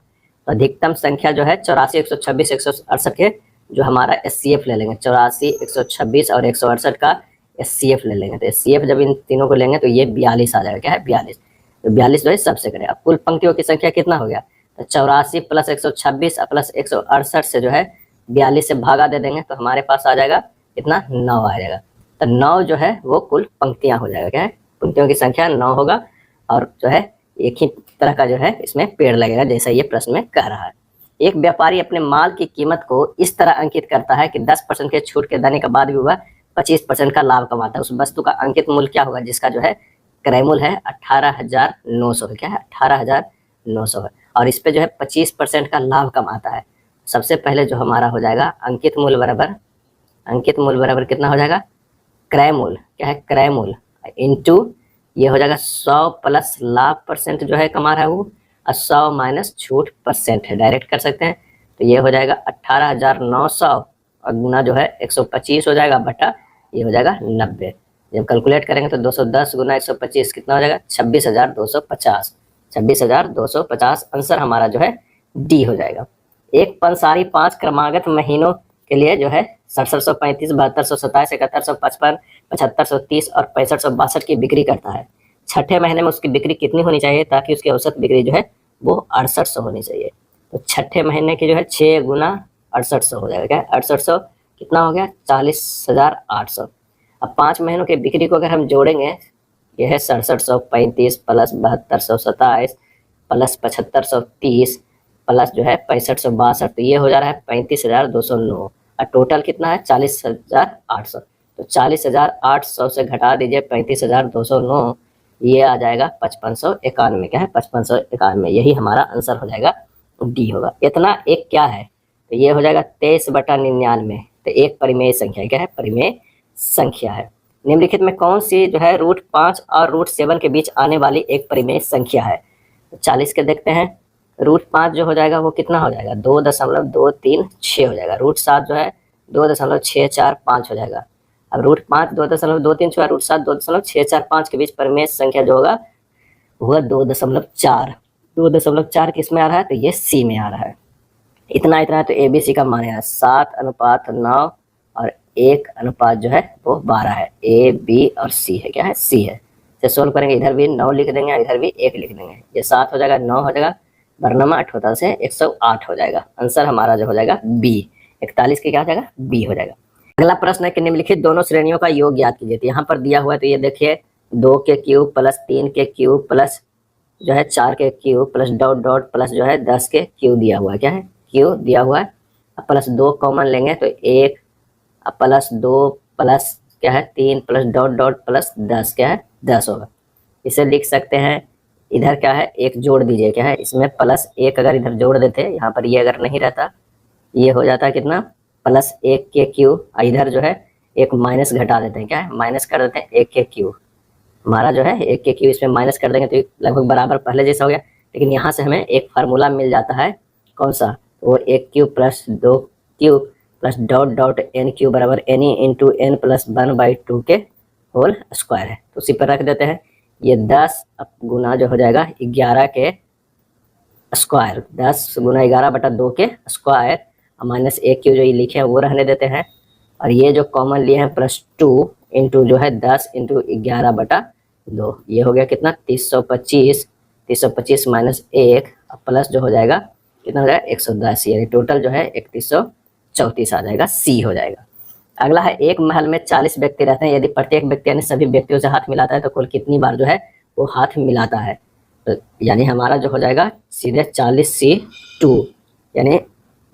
तो अधिकतम संख्या जो है 84, 126, 168 के जो हमारा SCF ले लेंगे। 84, 126 और 168 का SCF ले लेंगे। तो SCF जब इन तीनों को लेंगे तो ये 42 आ जाएगा। क्या है? 42। तो 42 जो है सबसे करें। अब कुल पंक्तियों की संख्या कितना हो गया, तो 84 + 126 + 168 से जो है 42 से भागा दे देंगे तो हमारे पास आ जाएगा कितना, 9 आ जाएगा। तो 9 जो है वो कुल पंक्तियां हो जाएगा। क्या है? पंक्तियों की संख्या 9 होगा और जो है एक ही तरह का जो है इसमें पेड़ लगेगा, जैसा ये प्रश्न में कह रहा है। एक व्यापारी अपने माल की कीमत को इस तरह अंकित करता है कि 10% के छूट के देने के बाद भी वह 25% का लाभ कमाता है। उस वस्तु का अंकित मूल्य क्या होगा जिसका जो है क्रय मूल्य है 18,900 है। क्या है? 18,900 है और इस पे जो है 25% का लाभ कमाता है। सबसे पहले जो हमारा हो जाएगा अंकित मूल्य बराबर कितना हो जाएगा, क्रय मूल्य। क्या है? क्रय मूल्य इंटू ये हो जाएगा 100 प्लस लाभ परसेंट जो है कमा रहा है वो, और 100 माइनस छूट परसेंट है, डायरेक्ट कर सकते हैं। तो ये हो जाएगा 18,900 और गुना जो है 125 हो जाएगा बटा ये हो जाएगा 90। जब कैलकुलेट करेंगे तो 210 गुना 125 कितना हो जाएगा 26,250। 26,250 आंसर हमारा जो है डी हो जाएगा। एक पंसारी 5 क्रमागत महीनों के लिए जो है 6735, 7227, 7155, 7530 और 6562 की बिक्री करता है। छठे महीने में उसकी बिक्री कितनी होनी चाहिए ताकि उसकी औसत बिक्री जो है वो 6800 होनी चाहिए। तो छठे महीने की जो है 6 गुना 6800 हो जाएगा। क्या 6800 कितना हो गया 40,800। अब 5 महीनों की बिक्री को अगर हम जोड़ेंगे, यह है 6735 प्लस 7227 प्लस 7530 प्लस जो है 6562, तो ये हो जा रहा है 35,209 और टोटल कितना है 40,800। तो 40,800 से घटा दीजिए 35,209, ये आ जाएगा 5591। क्या है 5591, यही हमारा आंसर हो जाएगा डी होगा। इतना एक क्या है तो ये हो जाएगा 23/99। तो एक परिमेय संख्या, क्या है परिमेय संख्या है। निम्नलिखित में कौन सी जो है √5 और √7 के बीच आने वाली एक परिमेय संख्या है। तो 40 के देखते हैं। √5 जो हो जाएगा वो कितना हो जाएगा 2.236 हो जाएगा। √7 जो है 2.645 हो जाएगा। अब √5 2.236 और √7 2.645 के बीच परिमेय संख्या जो होगा वह 2.4। 2.4 किस में आ रहा है तो ये सी में आ रहा है। इतना है तो ABC का मान है 7:9 और 1 अनुपात जो है वो 12 है। A, B और C है। क्या है C है। से सोल्व करेंगे, इधर भी 9 लिख देंगे, इधर भी 1 लिख देंगे। ये 7 हो जाएगा, 9 हो जाएगा, बरनमा 8 से 108 हो जाएगा। आंसर हमारा जो हो जाएगा B। 41 के क्या हो जाएगा B हो जाएगा। अगला प्रश्न है कि निम्नलिखित दोनों श्रेणियों का योग ज्ञात कीजिए। तो यहाँ पर दिया हुआ है तो ये देखिए 2 के क्यूब प्लस 3 के क्यूब प्लस जो है 4 के cube plus dot dot plus जो है 10 के क्यूब दिया हुआ है। क्या है क्यूब दिया हुआ है। अब प्लस 2 कॉमन लेंगे तो 1 प्लस 2 प्लस क्या है 3 प्लस डॉट डॉट प्लस 10 क्या है 10 होगा। इसे लिख सकते हैं, इधर क्या है एक जोड़ दीजिए। क्या है इसमें प्लस 1 अगर इधर जोड़ देते, यहाँ पर ये अगर नहीं रहता ये हो जाता है कितना +1 के क्यूब, इधर जो है एक माइनस घटा देते हैं। क्या है माइनस कर देते हैं 1 के क्यूब। हमारा जो है 1 के क्यूब इसमें माइनस कर देंगे तो लगभग बराबर पहले जैसा हो गया। लेकिन यहाँ से हमें एक फार्मूला मिल जाता है, कौन सा, वो 1 cube plus 2 cube plus dot dot n cube बराबर n इंटू n प्लस 1/2 के होल स्क्वायर है। तो उसी पर रख देते हैं। ये 10 गुना जो हो जाएगा 11 के स्क्वायर, 10 गुना 11/2 के स्क्वायर माइनस 1 क्यूब जो ये लिखे हैं वो रहने देते हैं। और ये जो कॉमन लिए हैं +2 इंटू जो है 10 इंटू 11/2, ये हो गया कितना 325। 325 माइनस 1 प्लस जो हो जाएगा कितना हो जाएगा 110, यानी टोटल जो है 3134 आ जाएगा। सी हो जाएगा। अगला है एक महल में 40 व्यक्ति रहते हैं। यदि प्रत्येक व्यक्ति यानी सभी व्यक्तियों से हाथ मिलाता है तो कुल कितनी बार जो है वो हाथ मिलाता है। तो यानी हमारा जो हो जाएगा सीधे 40C2 यानी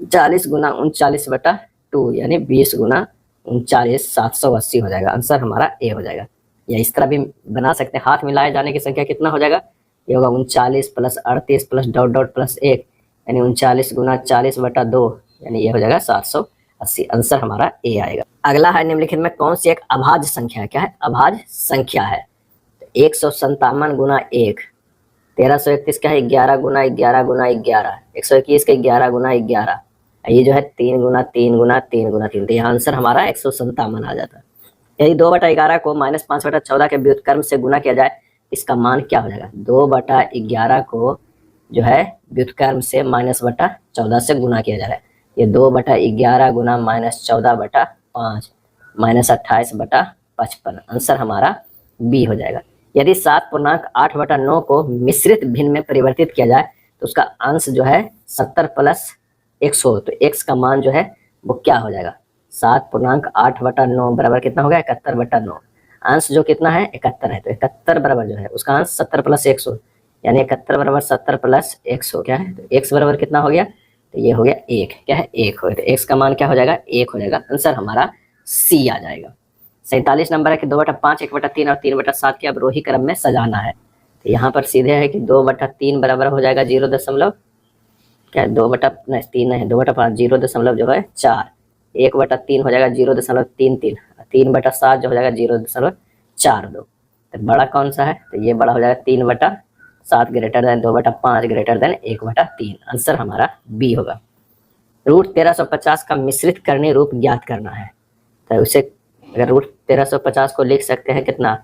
40 गुना 39/2 यानी 20 गुना 39 780 हो जाएगा। आंसर हमारा ए हो जाएगा। या इस तरह भी बना सकते हैं, हाथ मिलाए जाने की संख्या कितना हो जाएगा, ये होगा 39 plus 38 plus dot dot plus 1 यानी 39 गुना 40/2 यानी ये हो जाएगा 780। आंसर हमारा ए आएगा। अगला है निम्नलिखित में कौन सी एक अभाज्य संख्या है। क्या है अभाज्य संख्या है। 157 गुना 1 1331 क्या है 11 गुना 11 गुना 11, 121 का 11 गुना 11, ये जो है 3 गुना 3 गुना 3 गुना 3। तो यहाँ आंसर हमारा 157 आ जाता है। यदि 2/11 को -5/14 के व्युत्क्रम से गुना किया जाए इसका मान क्या हो जाएगा। 2/11 को जो है व्युत्क्रम से -14 से गुना किया जा रहा है। ये 2/11 गुना -14/5 -28/55। आंसर हमारा बी हो जाएगा। यदि 7.8/9 को मिश्रित भिन्न में परिवर्तित किया जाए तो उसका अंश जो है 70 + x हो, तो x का मान जो है वो क्या हो जाएगा 7.8/9 बराबर कितना हो गया 71/9। अंश जो कितना है 71 है, तो 71 बराबर जो है उसका अंश 70 + x हो, यानी 71 बराबर 70 + x हो। क्या है तो x बराबर कितना हो गया, तो ये हो गया 1। क्या है 1 हो, तो x का मान क्या हो जाएगा 1 हो जाएगा। आंसर हमारा सी आ जाएगा। 47 नंबर है कि 2/5 1/3 और 3/7 के अवरोही क्रम में सजाना है। तो यहाँ पर सीधे है कि 2/3 बराबर हो जाएगा 0. क्या 2/3 नहीं 2/5 0 जो है 4, 1/3 हो जाएगा 0.33, 3/7 जो हो जाएगा 0.42। तो बड़ा कौन सा है, तो ये बड़ा हो जाएगा 3/7 greater than 2/5 greater than 1/3। Answer हमारा बी होगा। रूट 1350 का मिश्रित करनीय रूप ज्ञात करना है। तो उसे अगर रूट 1350 को लिख सकते हैं कितना,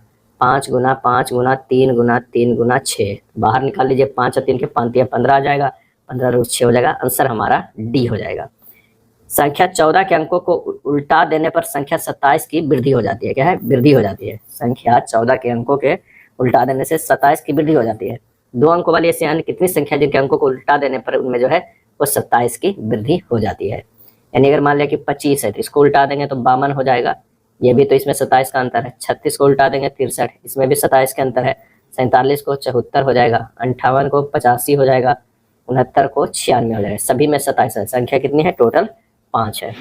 5 गुना 5 गुना 3 गुना 3 गुना 6, बाहर निकाल लीजिए 5 और 3 के 5 15 आ जाएगा, 15 रूट 6 हो जाएगा। आंसर हमारा डी हो जाएगा। संख्या 14 के अंकों को उल्टा देने पर संख्या 27 की वृद्धि हो जाती है। क्या है, वृद्धि हो जाती है। संख्या 14 के अंकों के उल्टा देने से 27 की वृद्धि हो जाती है। 2 अंकों वाली ऐसी अन्य कितनी संख्या जिनके अंकों को उल्टा देने पर उनमें जो है वो 27 की वृद्धि हो जाती है। यानी अगर मान लिया कि 25 है तो इसको उल्टा देंगे तो 52 हो जाएगा, ये भी तो इसमें 27 का अंतर है। 36 को उल्टा देंगे 63, इसमें भी 27 का अंतर है। 47 को 74 हो जाएगा, 58 को 85 हो जाएगा, 69 को 96 हो जाएगा। सभी में 27 है। संख्या कितनी है, टोटल 5 है।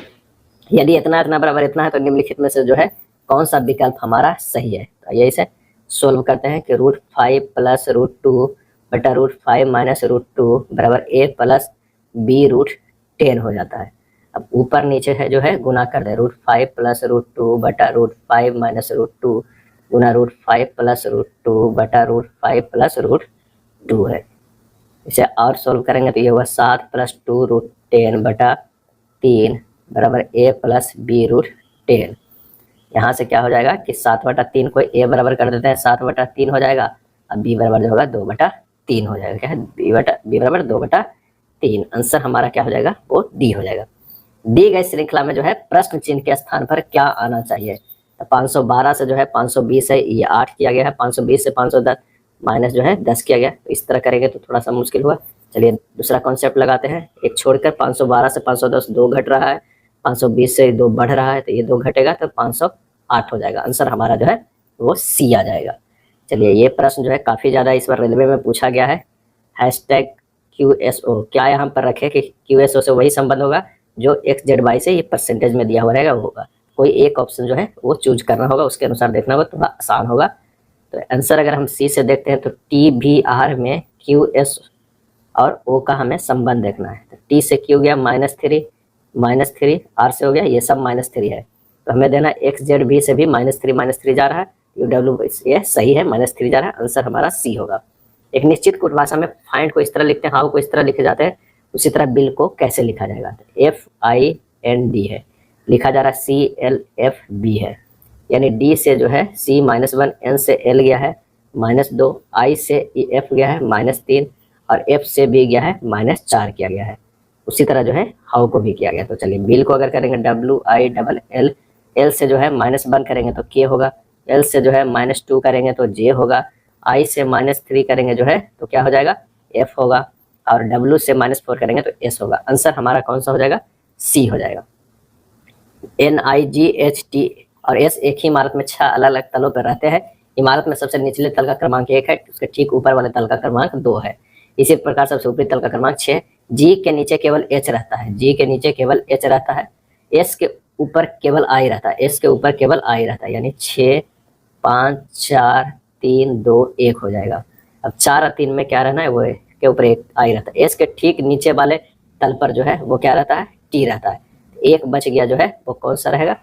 यदि इतना इतना बराबर इतना है तो निम्नलिखित में से जो है कौन सा विकल्प हमारा सही है। तो यही से सोल्व करते हैं कि √5 + √2 बटा √5 - √2 बराबर a + b √10 हो जाता है। अब ऊपर नीचे है जो है गुना कर दे, √5 + √2 बटा √5 - √2 गुना √5 + √2 बटा √5 + √2 है। इसे और सोल्व करेंगे तो ये हुआ 7 + 2 √10 बटा 3 बराबर a + b √10। यहाँ से क्या हो जाएगा कि 7/3 को a बराबर कर देते हैं, 7/3 हो जाएगा। अब b बराबर जो होगा 2/3 हो जाएगा। क्या है, b बराबर 2/3। आंसर हमारा क्या हो जाएगा, वो डी हो जाएगा। दी गई श्रृंखला में जो है प्रश्न चिन्ह के स्थान पर क्या आना चाहिए। तो 512 से जो है 520 है, ये 8 किया गया है। 520 से 510 माइनस जो है 10 किया गया। तो इस तरह करेंगे तो थोड़ा सा मुश्किल हुआ। चलिए दूसरा कॉन्सेप्ट लगाते हैं। एक छोड़कर 512 से 510 2 घट रहा है, 520 से 2 बढ़ रहा है, तो ये 2 घटेगा तो 508 हो जाएगा। आंसर हमारा जो है वो सी आ जाएगा। चलिए ये प्रश्न जो है काफ़ी ज़्यादा इस बार रेलवे में पूछा गया है। #QSO क्या यहाँ पर रखे कि QSO से वही संबंध होगा जो XZY से ये परसेंटेज में दिया हुआ रहेगा वो होगा। कोई एक ऑप्शन जो है वो चूज करना होगा, उसके अनुसार देखना होगा, थोड़ा आसान होगा। तो आंसर अगर हम सी से देखते हैं तो TBR में QS और O का हमें संबंध देखना है। तो T से Q गया -3, R से हो गया ये सब -3 है। तो हमें देना XZB से भी -3 जा रहा है, UW ये सही है, -3 जा रहा है। आंसर हमारा सी होगा। एक निश्चित कोड भाषा में फाइंड को इस तरह लिखते हैं, हाउ को इस तरह लिखे जाते हैं, उसी तरह बिल को कैसे लिखा जाएगा। तो FIND है, लिखा जा रहा है CLFB है, यानी D से जो है C -1, N से L गया है -2, I से F गया है -3 और F से B गया है -4 किया गया है। उसी तरह जो है हाउ को भी किया गया। तो चलिए बिल को अगर करेंगे WILL, L से जो है -1 करेंगे तो K होगा, L से जो है -2 करेंगे तो J होगा, I से -3 करेंगे जो है तो क्या हो जाएगा F होगा, और W से -4 करेंगे तो S होगा। आंसर हमारा कौन सा हो जाएगा, C हो जाएगा। NIGHT और S एक ही इमारत में 6 अलग अलग तलों पर रहते हैं। इमारत में सबसे निचले तल का क्रमांक 1 है, उसके ठीक ऊपर वाले तल का क्रमांक 2 है। इसी प्रकार सबसे ऊपरी तल का क्रमांक 6। G के नीचे केवल H रहता है, G के नीचे केवल H रहता है, S के ऊपर केवल I रहता है, S के ऊपर केवल I रहता है, यानी 6 5 4 3 2 1 हो जाएगा। अब 4 और 3 में क्या रहना है, वो के ऊपर एक I रहता है। S के ठीक नीचे वाले तल पर जो है वो क्या रहता है, T रहता है। एक बच गया जो है वो कौन सा रहेगा,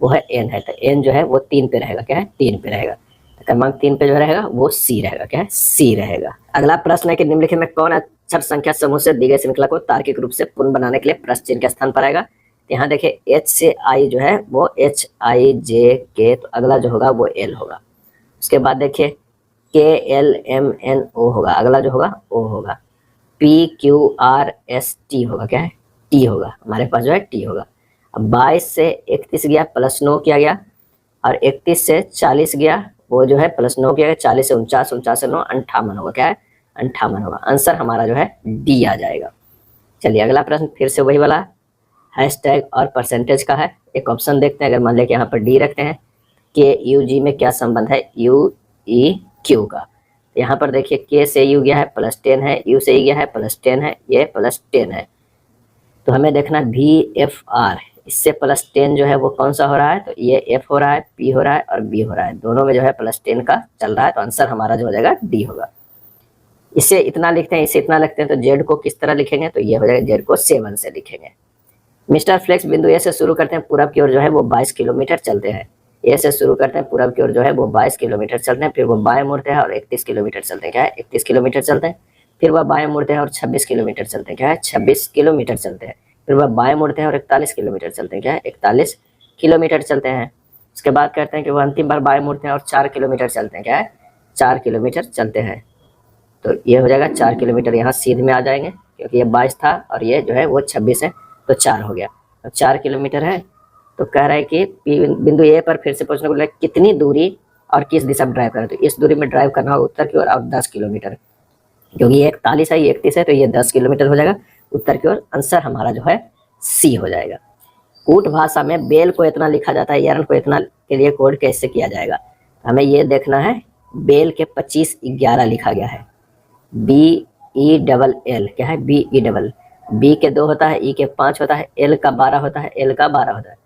वो है N है। तो N जो है वो 3 पे रहेगा, क्या है 3 पे रहेगा। तो क्रमांक 3 पे जो रहेगा वो C रहेगा, क्या है C रहेगा। अगला प्रश्न है कि निम्नलिखित में कौन अक्षर संख्या समूह से दी गई श्रृंखला को तार्किक रूप से पूर्ण बनाने के लिए प्रश्न चिन्ह के स्थान पर आएगा। तो यहाँ देखिए H से I जो है वो HIJK, तो अगला जो होगा वो L होगा। उसके बाद देखिए KLMNO होगा, अगला जो होगा O होगा। PQRST होगा, क्या है T होगा, हमारे पास जो है T होगा। अब 22 से 31 गया +9 किया गया, और 31 से 40 गया वो जो है +9 किया गया, 40 से 49, 49 से 9 58 होगा, क्या है 58 होगा। आंसर हमारा जो है डी आ जाएगा। चलिए अगला प्रश्न फिर से वही वाला हैशटैग और परसेंटेज का है। एक ऑप्शन देखते हैं, अगर मान लें कि यहाँ पर डी रखते हैं, KUG में क्या संबंध है, UEQ का। यहाँ पर देखिए K से U गया है +10 है, U से E गया है +10 है, ये +10 है। तो हमें देखना VFR, इससे +10 जो है वो कौन सा हो रहा है, तो ये F हो रहा है, P हो रहा है और B हो रहा है, दोनों में जो है +10 का चल रहा है। तो आंसर हमारा जो हो जाएगा डी होगा। इसे इतना लिखते हैं, इसे इतना लिखते हैं, तो Z को किस तरह लिखेंगे, तो ये हो जाएगा Z को 7 से लिखेंगे। मिस्टर फ्लेक्स बिंदु ए से शुरू करते हैं, पूरब की ओर जो है वो 22 किलोमीटर चलते हैं। ए से शुरू करते हैं, पूरब की ओर जो है वो 22 किलोमीटर चलते हैं, फिर वो बाएं मुड़ते हैं और 31 किलोमीटर चलते हैं, क्या है 31 किलोमीटर चलते हैं, फिर वह बाएं मुड़ते हैं और 26 किलोमीटर चलते हैं, क्या है 26 किलोमीटर चलते हैं, फिर वह बाएं मुड़ते हैं और 41 किलोमीटर चलते हैं, क्या है 41 किलोमीटर चलते हैं। उसके बाद करते हैं कि वह अंतिम बार बाएं मुड़ते हैं और 4 किलोमीटर चलते हैं, क्या है 4 किलोमीटर चलते हैं। तो ये हो जाएगा 4 किलोमीटर, यहाँ सीध में आ जाएंगे क्योंकि ये 22 था और ये जो है वो 26 है, तो 4 हो गया। तो 4 किलोमीटर है। तो कह रहा है कि बिंदु ए पर फिर से पूछने को बोला कितनी दूरी और किस दिशा में ड्राइव करें, तो इस दूरी में ड्राइव करना होगा उत्तर की ओर और 10 किलोमीटर, क्योंकि ये 41 है, ये 31 है, तो ये 10 किलोमीटर हो जाएगा उत्तर की ओर। आंसर हमारा जो है सी हो जाएगा। कूट भाषा में बेल को इतना लिखा जाता है, यर्ण को इतना के लिए कोड कैसे किया जाएगा, हमें ये देखना है। बेल के 25-11 लिखा गया है, BELL, क्या है BELL, बी के 2 होता है, ई के 5 होता है, एल का 12 होता है, एल का 12 होता है।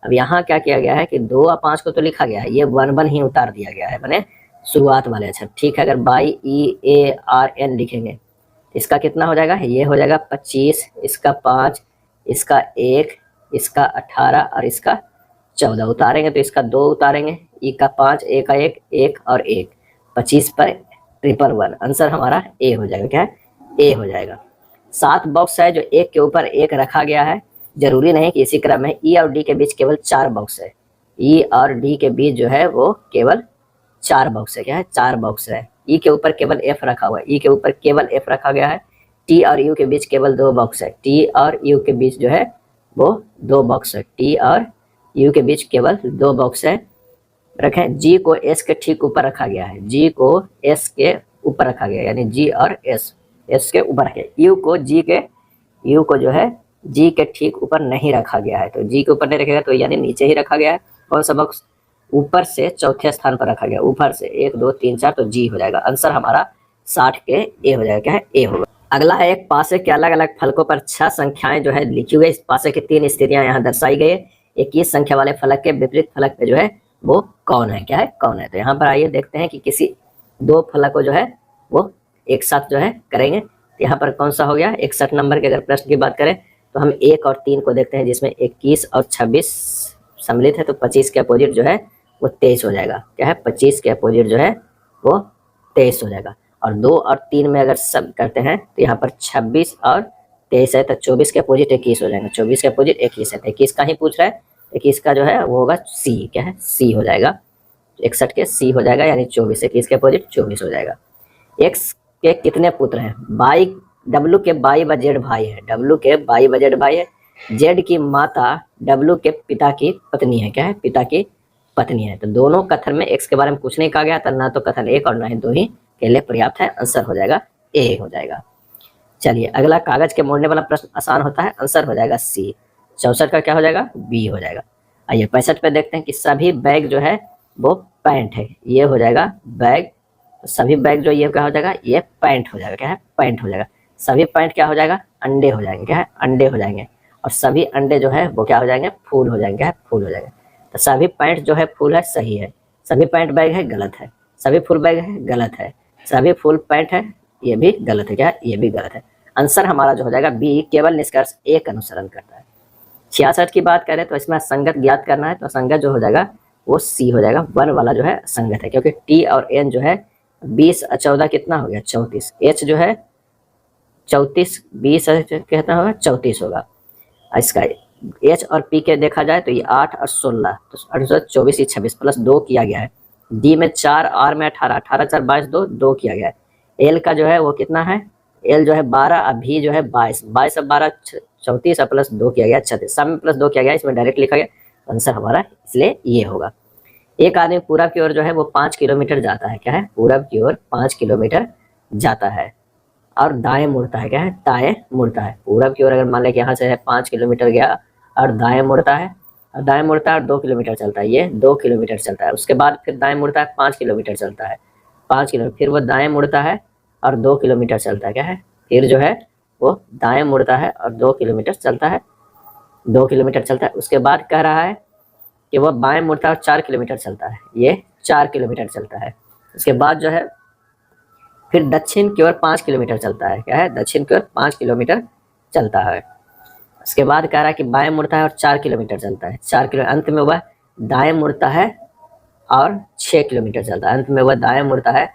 अब यहाँ क्या किया गया है कि 2 और 5 को तो लिखा गया है, ये 1 ही उतार दिया गया है, मैंने शुरुआत वाले अक्षर, ठीक है। अगर BEARN लिखेंगे इसका कितना हो जाएगा, ये हो जाएगा 25, इसका 5, इसका 1, इसका 18 और इसका 14 उतारेंगे तो इसका 2 उतारेंगे, ई का 5, ए का 1, 1 और 1, 25 पर 111, आंसर हमारा ए हो जाएगा, क्या है ए हो जाएगा। 7 बॉक्स है जो एक के ऊपर एक रखा गया है, जरूरी नहीं कि इसी क्रम में। ई और डी के बीच केवल 4 बॉक्स है, ई और डी के बीच जो है वो केवल 4 बॉक्स है, क्या है 4 बॉक्स है। ई के ऊपर केवल एफ रखा हुआ है, ई के ऊपर केवल एफ रखा गया है। टी और यू के बीच केवल 2 बॉक्स है, टी और यू के बीच जो है वो 2 बॉक्स है, टी और यू के बीच केवल 2 बॉक्स है। रखें जी को एस के ठीक ऊपर रखा गया है, जी को एस के ऊपर रखा गया है, यानी जी और एस के ऊपर रखे। यू को जो है जी के ठीक ऊपर नहीं रखा गया है, तो जी के ऊपर नहीं रखेगा तो यानी नीचे ही रखा गया है। कौन सा बॉक्स, ऊपर से चौथे स्थान पर रखा गया, ऊपर से 1 2 3 4, तो जी हो जाएगा। आंसर हमारा 60 के ए हो जाएगा, क्या है ए होगा। अगला है एक पासे के अलग अलग फलकों पर 6 संख्याएं जो है लिखी हुई है। इस पासे की 3 स्थितियां यहाँ दर्शाई गई है। 21 संख्या वाले फलक के विपरीत फलक पे जो है वो कौन है, क्या है कौन है। तो यहाँ पर आइए देखते हैं कि किसी 2 फलक को जो है वो एक साथ जो है करेंगे। तो यहाँ पर कौन सा हो गया 61 नंबर के अगर प्रश्न की बात करें तो हम 1 और 3 को देखते हैं, जिसमें 21 और 26 सम्मिलित है, तो 25 के अपोजिट जो है वो 23 हो जाएगा, क्या है 25 के अपोजिट जो है वो 23 हो जाएगा। और 2 और 3 में अगर सब करते हैं तो यहाँ पर 26 और 23 है, तो 24 के अपोजिट 21 हो जाएगा, 24 के अपोजिट 21 है, तो 21 का ही पूछ रहा है, 21 का जो है वो होगा सी, क्या है सी हो जाएगा। 61 के सी हो जाएगा, यानी 24, 21 के अपोजिट 24 हो जाएगा। एक्स के कितने पुत्र हैं, बाई डब्लू के बाई व जेड भाई है, डब्लू के बाई व जेड भाई है। जेड की माता डब्लू के पिता की पत्नी है, क्या है पिता की पत्नी है। तो दोनों कथन में एक्स के बारे में कुछ नहीं कहा गया, तो ना तो कथन 1 और ना ही 2 ही के लिए पर्याप्त है, आंसर हो जाएगा ए हो जाएगा। चलिए अगला, कागज के मोड़ने वाला प्रश्न आसान होता है, आंसर हो जाएगा सी। 64 का क्या हो जाएगा बी हो जाएगा। आइए 65 पे देखते हैं कि सभी बैग जो है वो पैंट है, ये हो जाएगा बैग। सभी बैग जो ये क्या हो जाएगा, ये पैंट हो जाएगा, क्या है पैंट हो जाएगा। सभी पैंट क्या हो जाएगा, अंडे हो जाएंगे, क्या है अंडे हो जाएंगे। और सभी अंडे जो है वो क्या हो जाएंगे, फूल हो जाएंगे, क्या है फूल हो जाएगा। तो सभी पैंट जो है फूल है, सही है। सभी पैंट बैग है, गलत है। सभी फुल बैग है, गलत है। सभी फुल पैंट है, ये भी गलत है, क्या ये भी गलत है। आंसर हमारा जो हो जाएगा बी, केवल निष्कर्ष एक अनुसरण करता है। 66 की बात करें तो इसमें संगत ज्ञात करना है, तो संगत जो हो जाएगा वो सी हो जाएगा, 1 वाला जो है संगत है, क्योंकि टी और एन जो है 20 और 14 कितना हो गया 34, एच जो है 34, 20 कितना होगा 34 होगा। इसका एच और पी के देखा जाए तो ये 8 और 16, तो 24 26 प्लस 2 किया गया है। डी में 4, आर में 18, 18 4 22 2 किया गया है। एल का जो है वो कितना है, एल जो है 12 और भी जो है 22, 22 और 12 34 और प्लस 2 किया गया 36, सब में प्लस 2 किया गया, इसमें डायरेक्ट लिखा गया, आंसर हमारा इसलिए ये होगा। एक आदमी पूरब की ओर जो है वो 5 किलोमीटर जाता है, क्या है पूरब की ओर 5 किलोमीटर जाता है और दाएं मुड़ता है, क्या है दाएं मुड़ता है। पूरब की ओर अगर मान लें कि यहाँ से है 5 किलोमीटर गया और दाएं मुड़ता है, और दाएं मुड़ता है और 2 किलोमीटर चलता है, ये 2 किलोमीटर चलता है। उसके बाद फिर दाएं मुड़ता है 5 किलोमीटर चलता है, 5 किलोमीटर, फिर वो दाएं मुड़ता है और 2 किलोमीटर चलता है, क्या है फिर जो है वो दाएं मुड़ता है और 2 किलोमीटर चलता है, 2 किलोमीटर चलता है। उसके बाद कह रहा है कि वह बाएं मुड़ता है और 4 किलोमीटर चलता है, ये 4 किलोमीटर चलता है। उसके बाद जो है फिर दक्षिण की ओर 5 किलोमीटर चलता है, क्या है दक्षिण की ओर 5 किलोमीटर चलता है। उसके बाद कह रहा है कि बाएं मुड़ता है और 4 किलोमीटर चलता है, 4 किलोमीटर, अंत में वह दाएं मुड़ता है और 6 किलोमीटर चलता है। अंत में वह दाएं मुड़ता है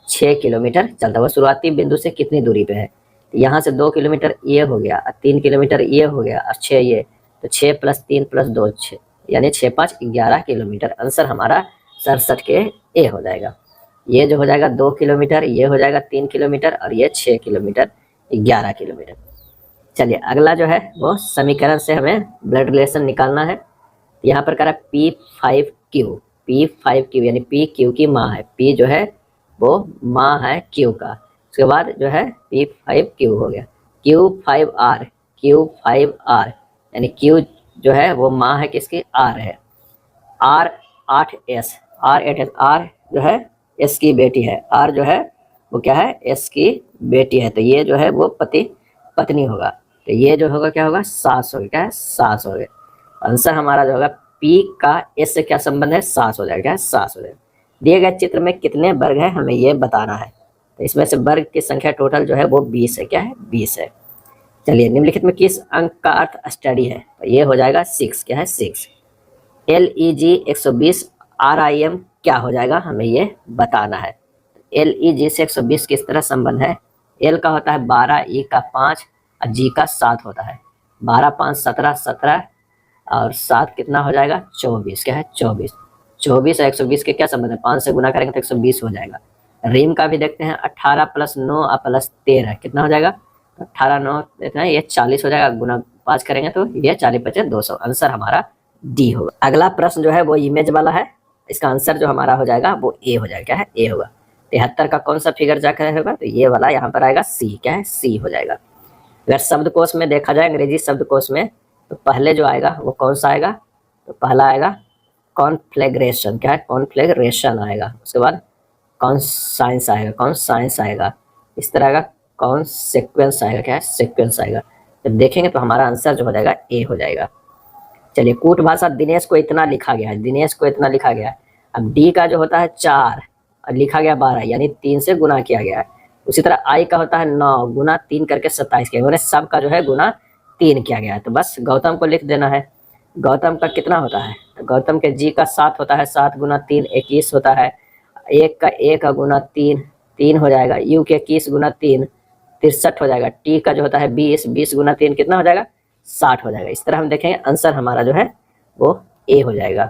6 किलोमीटर चलता है। वह शुरुआती बिंदु से कितनी दूरी पे है? तो यहाँ से 2 किलोमीटर ये हो गया, 3 किलोमीटर ये हो गया और 6 ये, तो 6 + 3 + 2 6, यानी 6 × 5 11 किलोमीटर। आंसर हमारा 67 के ए हो जाएगा। ये जो हो जाएगा 2 किलोमीटर, ये हो जाएगा 3 किलोमीटर और ये 6 किलोमीटर, 11 किलोमीटर। चलिए अगला जो है वो समीकरण से हमें ब्लड रिलेशन निकालना है। यहाँ पर कह रहा है P5Q, P5Q यानी P Q की माँ है, P जो है वो माँ है Q का। उसके बाद जो है P5Q हो गया, Q5R, Q5R यानी Q जो है वो माँ है किसकी? R है। R8S, R8S, R जो है S की बेटी है, R जो है वो क्या है? S की बेटी है। तो ये जो है वो पति पत्नी होगा। तो ये जो होगा क्या होगा? सास होगा। क्या है? सास हो गया। आंसर हमारा जो होगा P का S से क्या संबंध है? सास हो जाएगा। क्या है? सास हो जाएगा। दिए गए चित्र में कितने वर्ग है हमें ये बताना है। तो इसमें से वर्ग की संख्या टोटल जो है वो 20 है। क्या है? 20 है। चलिए निम्नलिखित में किस अंक का अर्थ स्टडी है? तो ये हो जाएगा 6। क्या है? 6। LEG 120 RIM क्या हो जाएगा हमें ये बताना है। LEG से 120 किस तरह संबंध है? L का होता है 12, E का 5 और G का 7 होता है। 12 5 17, 17 और 7 कितना हो जाएगा? 24। क्या है? 24। 24 और 120 के क्या संबंध है? 5 से गुना करेंगे तो 120 हो जाएगा। रिम का भी देखते हैं, 18 + 9 और + 13 कितना हो जाएगा? 18 9 इतना ये 40 हो जाएगा, गुना 5 करेंगे तो ये 40 × 5 200। आंसर हमारा डी होगा। अगला प्रश्न जो है वो इमेज वाला है। इसका आंसर जो हमारा हो जाएगा वो ए हो जाएगा। क्या है? ए होगा। 73 का कौन सा फिगर जाकर होगा? तो ये वाला यहाँ पर आएगा सी। क्या है? सी हो जाएगा। अगर शब्दकोश में देखा जाए, अंग्रेजी शब्दकोश में, तो पहले जो आएगा वो कौन सा आएगा? तो पहला आएगा कॉन्फ्लेग्रेशन। क्या है? कॉन्फ्लेग्रेशन आएगा। उसके बाद कौन साइंस आएगा, कौन साइंस आएगा, इस तरह का कौन सीक्वेंस आएगा। क्या है? सीक्वेंस आएगा। जब देखेंगे तो हमारा आंसर जो हो जाएगा ए हो जाएगा। चलिए कूट भाषा दिनेश को इतना लिखा गया है, दिनेश को इतना लिखा गया है। अब डी का जो होता है 4 और लिखा गया 12 यानी 3 से गुना किया गया है। उसी तरह आई का होता है 9 गुना 3 करके 27 किया गया, सब का जो है गुना 3 किया गया है। तो बस गौतम को लिख देना है। गौतम का कितना होता है? तो गौतम के जी का 7 होता है, 7 गुना 3 21 होता है। एक का 1 गुना 3 3 हो जाएगा। यू के 21 गुना 3 63 हो जाएगा। टी का जो होता है 20 20 गुना 3 कितना हो जाएगा? 60 हो जाएगा। इस तरह हम देखेंगे आंसर हमारा जो है वो ए हो जाएगा।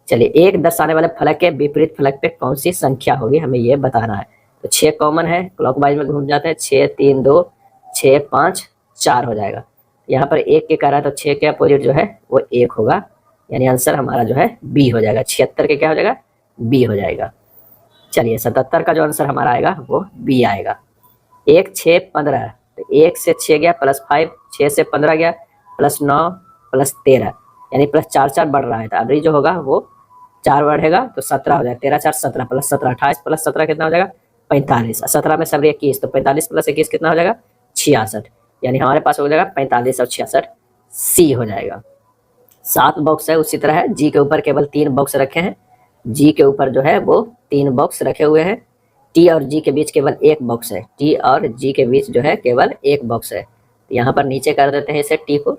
चलिए एक दर्शाने वाले फलक के विपरीत फलक पे कौन सी संख्या होगी हमें ये बताना है। तो 6 कॉमन है, क्लॉकवाइज में घूम जाते हैं। 6 3 2 6 5 4 हो जाएगा। यहाँ पर 1 के कह रहा है तो 6 के अपोजिट जो है वो 1 होगा, यानी आंसर हमारा जो है बी हो जाएगा। 76 के क्या हो जाएगा? बी हो जाएगा। चलिए 77 का जो आंसर हमारा आएगा वो बी आएगा। 1 6 15, तो 1 से 6 गया +5, 6 से 15 गया +9 +13 यानी +4 4 बढ़ रहा है। तो अभी जो होगा वो 4 बढ़ेगा तो 17 हो जाएगा। 13 4 17 +17 28 +17 कितना हो जाएगा? 45। 17 में सब 21 तो 45 + 21 कितना हो जाएगा? 66, यानी हमारे पास हो जाएगा 45 और 66 सी हो जाएगा। 7 बॉक्स है, उसी तरह है। जी के ऊपर केवल 3 बॉक्स रखे हैं। जी के ऊपर जो है वो 3 बॉक्स रखे हुए हैं। टी और जी के बीच केवल 1 बॉक्स है। टी और जी के बीच जो है केवल 1 बॉक्स है। यहाँ पर नीचे कर देते हैं इसे टी को।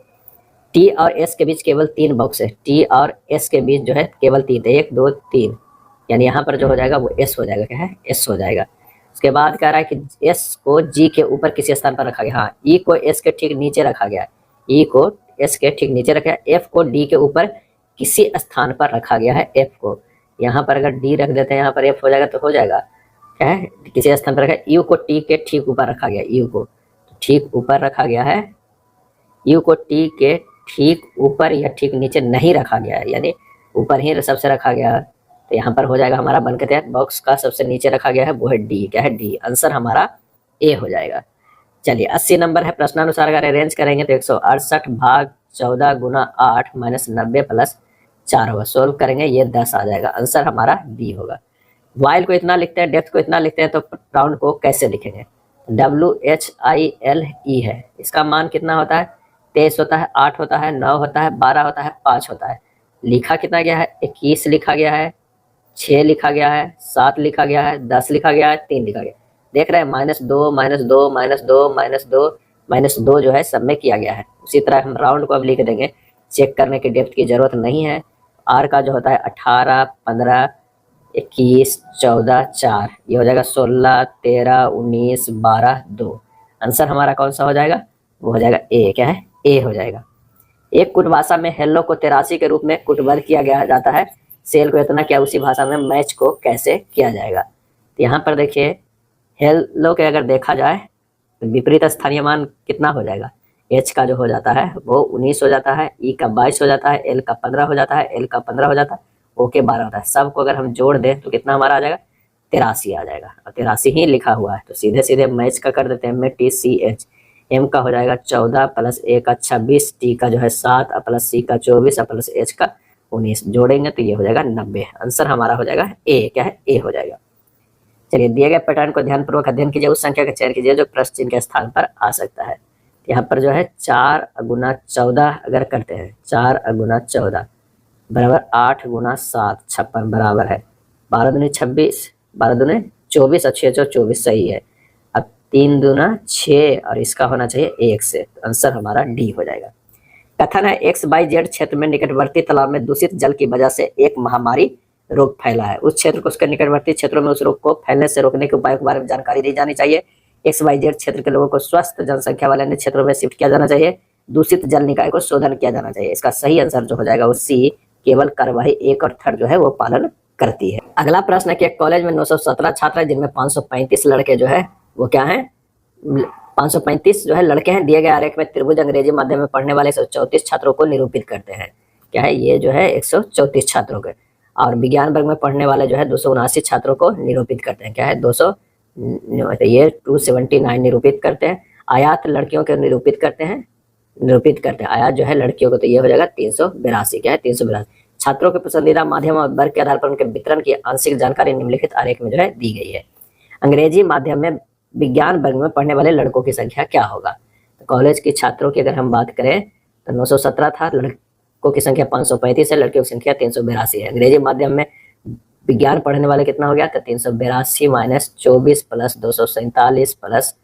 टी और एस के बीच केवल 3 बॉक्स है। टी और एस के बीच जो है केवल 3, 1 2 3, यानी यहाँ पर जो हो जाएगा वो एस हो जाएगा। क्या है? एस हो जाएगा। उसके बाद कह रहा है कि एस को जी के ऊपर किसी स्थान पर रखा गया। हाँ, ई को एस के ठीक नीचे रखा गया। ई को एस के ठीक नीचे रखा गया। एफ को डी के ऊपर किसी स्थान पर रखा गया है। एफ को यहाँ पर अगर डी रख देते हैं, यहाँ पर एफ हो जाएगा तो हो जाएगा। क्या है? किसी स्थान पर रखा। यू को टी के ठीक ऊपर रखा गया। यू को ठीक ऊपर रखा गया है। यू को टी के ठीक ऊपर या ठीक नीचे नहीं रखा गया है, यानी ऊपर ही सबसे रखा गया है। तो यहाँ पर हो जाएगा हमारा बन के तहत बॉक्स का सबसे नीचे रखा गया है वो है डी। क्या है? डी। आंसर हमारा ए हो जाएगा। चलिए 80 नंबर है। प्रश्नानुसार अगर अरेंज करेंगे तो 168 भाग 14 गुना 8 माइनस 90 + 4 होगा। सोल्व करेंगे ये 10 आ जाएगा। आंसर हमारा डी होगा। वाइल को इतना लिखते हैं, डेप्थ को इतना लिखते हैं, तो राउंड को कैसे लिखेंगे? WHILE है। इसका मान कितना होता है? 23 होता है, 8 होता है, 9 होता है, 12 होता है, 5 होता है। लिखा कितना गया है? 21 लिखा गया है, 6 लिखा गया है, 7 लिखा गया है, 10 लिखा गया है, 3 लिखा गया। देख रहे हैं -2 -2 -2 -2 -2 जो है सब में किया गया है। उसी तरह हम राउंड को अब लिख देंगे। चेक करने की डेप्थ की जरूरत नहीं है। आर का जो होता है 18 15 21, 14, 4, ये हो जाएगा 16, 13, 19, 12, 2। आंसर हमारा कौन सा हो जाएगा? वो हो जाएगा ए। क्या है? ए हो जाएगा। एक कुट भाषा में हेलो को 83 के रूप में कुटबद्ध किया गया जाता है, सेल को इतना क्या उसी भाषा में मैच को कैसे किया जाएगा? तो यहाँ पर देखिए हेलो के अगर देखा जाए तो विपरीत स्थानीय मान कितना हो जाएगा? एच का जो हो जाता है वो 19 हो जाता है, ई का 22 हो जाता है, एल का 15 हो जाता है, एल का 15 हो जाता है, ओ के 12 होता है। सबको अगर हम जोड़ दें तो कितना हमारा आ जाएगा? 83 आ जाएगा। और 83 ही लिखा हुआ है तो सीधे सीधे मैच का कर देते हैं में टी सी एच। एम का हो जाएगा 14 प्लस ए का 26, टी का जो है 7 प्लस सी का 24 प्लस एच का 19, जोड़ेंगे तो ये हो जाएगा 90। आंसर हमारा हो जाएगा ए। क्या है? ए हो जाएगा। चलिए दिए गए पैटर्न को ध्यानपूर्वक अध्ययन कीजिए, उस संख्या का चयन कीजिए जो प्रश्न चिन्ह के स्थान पर आ सकता है। यहाँ पर जो है 4 गुना 14 अगर करते हैं, 4 गुना 14 बराबर 8 गुना 7 56 बराबर है 12 दूनी 26, 12 दूनी 24 और 6 24 सही है। अब 3 दूना 6 और इसका होना चाहिए 1 से, तो आंसर हमारा डी हो जाएगा। कथन है XYZ क्षेत्र में निकटवर्ती तालाब में दूषित जल की वजह से एक महामारी रोग फैला है। उस क्षेत्र को उसके निकटवर्ती क्षेत्रों में उस रोग को फैलने से रोकने के उपायों के बारे में जानकारी दी जानी चाहिए। XYZ क्षेत्र के लोगों को स्वस्थ जनसंख्या वाले अन्य क्षेत्रों में शिफ्ट किया जाना चाहिए। दूषित जल निकाय को शोधन किया जाना चाहिए। इसका सही आंसर जो हो जाएगा वो सी, केवल कार्यवाही 1 और 3 जो है वो पालन करती है। अगला प्रश्न है कि एक कॉलेज में 917 छात्र है जिनमें 535 लड़के जो है वो क्या है? 535 जो है लड़के हैं। दिए गए आरेख में त्रिभुज अंग्रेजी माध्यम में पढ़ने वाले 134 छात्रों को निरूपित करते हैं। क्या है? ये जो है 134 छात्रों के। और विज्ञान वर्ग में पढ़ने वाले जो है 279 छात्रों को निरूपित करते हैं। क्या है? 279 निरूपित करते हैं। आयात लड़कियों को निरूपित करते हैं, आयात जो है लड़कियों को, तो ये हो जाएगा 382। क्या है? 382। छात्रों के पसंदीदा माध्यम और वर्ग के आधार पर उनके वितरण की आंशिक जानकारी निम्नलिखित आरेख में जो है दी गई है। अंग्रेजी माध्यम में विज्ञान वर्ग में पढ़ने वाले लड़कों की संख्या क्या होगा? तो कॉलेज के छात्रों की अगर हम बात करें तो 917 था, लड़कों की संख्या 535 है, लड़कियों की संख्या 382 है। अंग्रेजी माध्यम में विज्ञान पढ़ने वाले कितना हो गया? तो 382 माइनस 24 प्लस 247 प्लस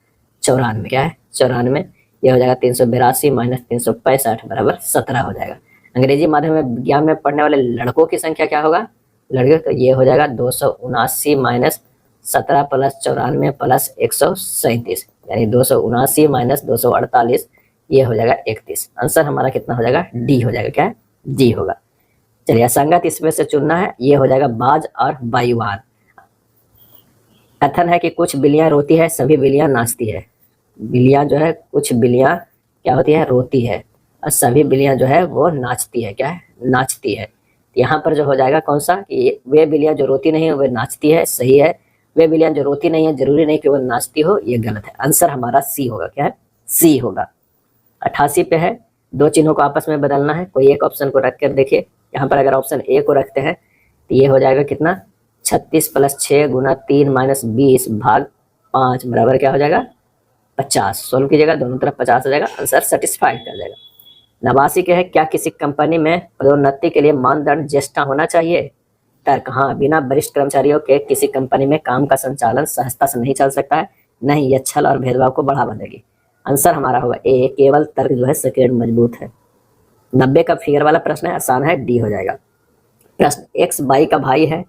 94। क्या है? 94। यह हो जाएगा 382 माइनस 365 बराबर 17 हो जाएगा। अंग्रेजी माध्यम में विज्ञान में पढ़ने वाले लड़कों की संख्या क्या होगा? लड़कियों, तो ये हो जाएगा 279 माइनस 17 प्लस 94 प्लस 137, यानी 279 माइनस 248, ये हो जाएगा 31। आंसर हमारा कितना हो जाएगा? डी हो जाएगा। क्या है? डी होगा। चलिए असंगत इसमें से चुनना है, ये हो जाएगा बाज और वायुवान। कथन है कि कुछ बिल्लियां रोती है, सभी बिल्लियां नाचती है। बिल्लियां जो है, कुछ बिल्लियां क्या होती है? रोती है, और सभी बिल्लियां जो है वो नाचती है। क्या है? नाचती है। यहाँ पर जो हो जाएगा कौन सा? कि वे बिल्लियां जो रोती नहीं है वे नाचती है, सही है। वे बिल्लियां जो रोती नहीं है जरूरी नहीं कि वो नाचती हो, ये गलत है। आंसर हमारा सी होगा। क्या है? सी होगा। 88 पे है, दो चिन्हों को आपस में बदलना है। कोई एक ऑप्शन को रख कर देखिए। यहाँ पर अगर ऑप्शन ए को रखते हैं तो ये हो जाएगा कितना? 36 प्लस 6 गुना 3 माइनस 20 भाग 5 बराबर क्या हो जाएगा? 50। सोल्व कीजिएगा, दोनों तरफ 50 हो जाएगा। आंसर सेटिस्फाइड कर जाएगा। 89 के है, क्या किसी कंपनी में पदोन्नति के लिए मानदंड ज्येष्ठता होना चाहिए? तर्क, हाँ, बिना वरिष्ठ कर्मचारियों के किसी कंपनी में काम का संचालन सहजता से नहीं चल सकता है, नहीं यह छल और भेदभाव को बढ़ावा देगी। आंसर हमारा होगा ए, केवल तर्क जो है सेकेंड मजबूत है। 90 का फिगर वाला प्रश्न है, आसान है, डी हो जाएगा। प्रश्न, एक्स बाई का भाई है,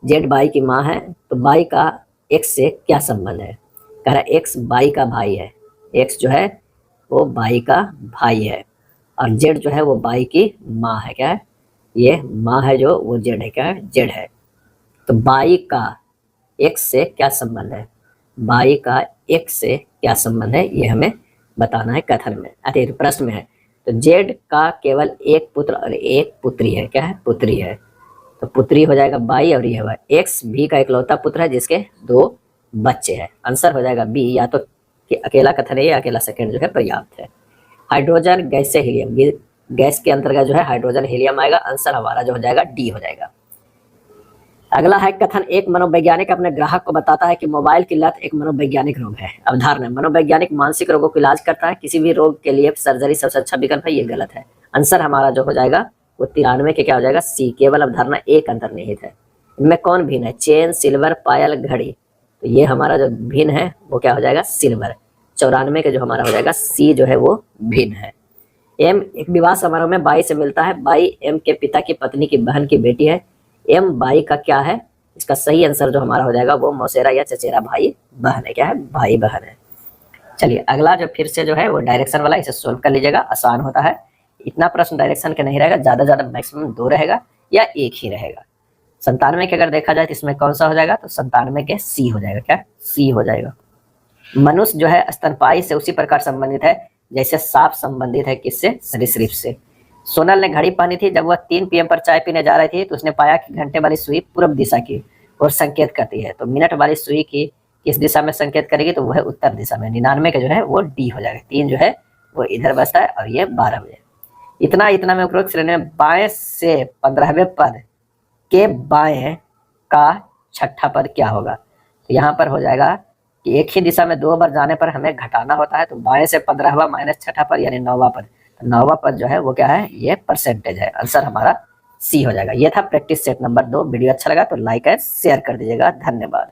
जेड बाई की माँ है, तो बाई का एक्स से क्या संबंध है? कह रहा है एक्स बाई का भाई है, एक्स जो है वो बाई का भाई है, और जेड जो है वो बाई की माँ है। क्या है? ये माँ है जो वो जेड है। क्या है? जेड है। तो बाई का एक्स से क्या संबंध है? बाई का एक्स से क्या संबंध है ये हमें बताना है कथन में, अरे प्रश्न में है। तो जेड का केवल एक पुत्र और एक पुत्री है। क्या है? पुत्री है। तो पुत्री हो जाएगा बाई, और ये है एक्स भी का इकलौता पुत्र है जिसके 2 बच्चे हैं। आंसर हो जाएगा बी, या तो कि अकेला कथन है या अकेला सेकंड जो है पर्याप्त है। हाइड्रोजन गैस से हीलियम, गैस के अंतर्गत जो है हाइड्रोजन हीलियम आएगा। आंसर हमारा जो हो जाएगा डी हो जाएगा। अगला है कथन, एक मनोवैज्ञानिक अपने ग्राहक को बताता है कि मोबाइल की लत एक मनोवैज्ञानिक रोग है। अवधारणा, मनोवैज्ञानिक मानसिक रोगों का इलाज करता है, किसी भी रोग के लिए सर्जरी सबसे अच्छा विकल्प है, ये गलत है। आंसर हमारा जो हो जाएगा वो 93 के क्या हो जाएगा? सी, केवल अवधारणा एक अंतर्निहित है। इनमें कौन भिन्न है? चेन, सिल्वर, पायल, घड़ी। तो ये हमारा जो भिन्न है वो क्या हो जाएगा? सिल्वर। 94 के जो हमारा हो जाएगा सी जो है वो भिन्न है। एम एक विवाह समारोह में बाई से मिलता है। बाई एम के पिता की पत्नी की बहन की बेटी है। एम बाई का क्या है? इसका सही आंसर जो हमारा हो जाएगा वो मौसेरा या चचेरा भाई बहन है। क्या है? भाई बहन है। चलिए अगला जो फिर से जो है वो डायरेक्शन वाला, इसे सोल्व कर लीजिएगा, आसान होता है। इतना प्रश्न डायरेक्शन के नहीं रहेगा, ज्यादा ज्यादा मैक्सिमम 2 रहेगा या 1 ही रहेगा। 97 के अगर देखा जाए तो इसमें कौन सा हो जाएगा, तो 97 के सी हो जाएगा। क्या? सी हो जाएगा। मनुष्य जो है स्तनपायी से उसी प्रकार संबंधित है जैसे सांप संबंधित है किससे? सरीसृप से। सोनल ने घड़ी पहनी थी, जब वह 3 PM पर चाय पीने जा रही थी तो उसने पाया कि घंटे वाली सुई पूर्व दिशा की और संकेत करती है, तो मिनट वाली सुई की किस दिशा में संकेत करेगी, तो वह उत्तर दिशा में। 99 का जो है वो डी हो जाएगा। 3 जो है वो इधर बसता है और ये 12 बजे। इतना में उपरोक्त श्रेणी में बाएं से 15वें पद के बाएं का छठा पद क्या होगा, तो यहाँ पर हो जाएगा कि एक ही दिशा में 2 बार जाने पर हमें घटाना होता है, तो बाएं से 15वां माइनस छठा पद यानी 9वां पद। तो 9वां पद जो है वो क्या है? ये परसेंटेज है। आंसर हमारा सी हो जाएगा। ये था प्रैक्टिस सेट नंबर 2। वीडियो अच्छा लगा तो लाइक एंड शेयर कर दीजिएगा। धन्यवाद।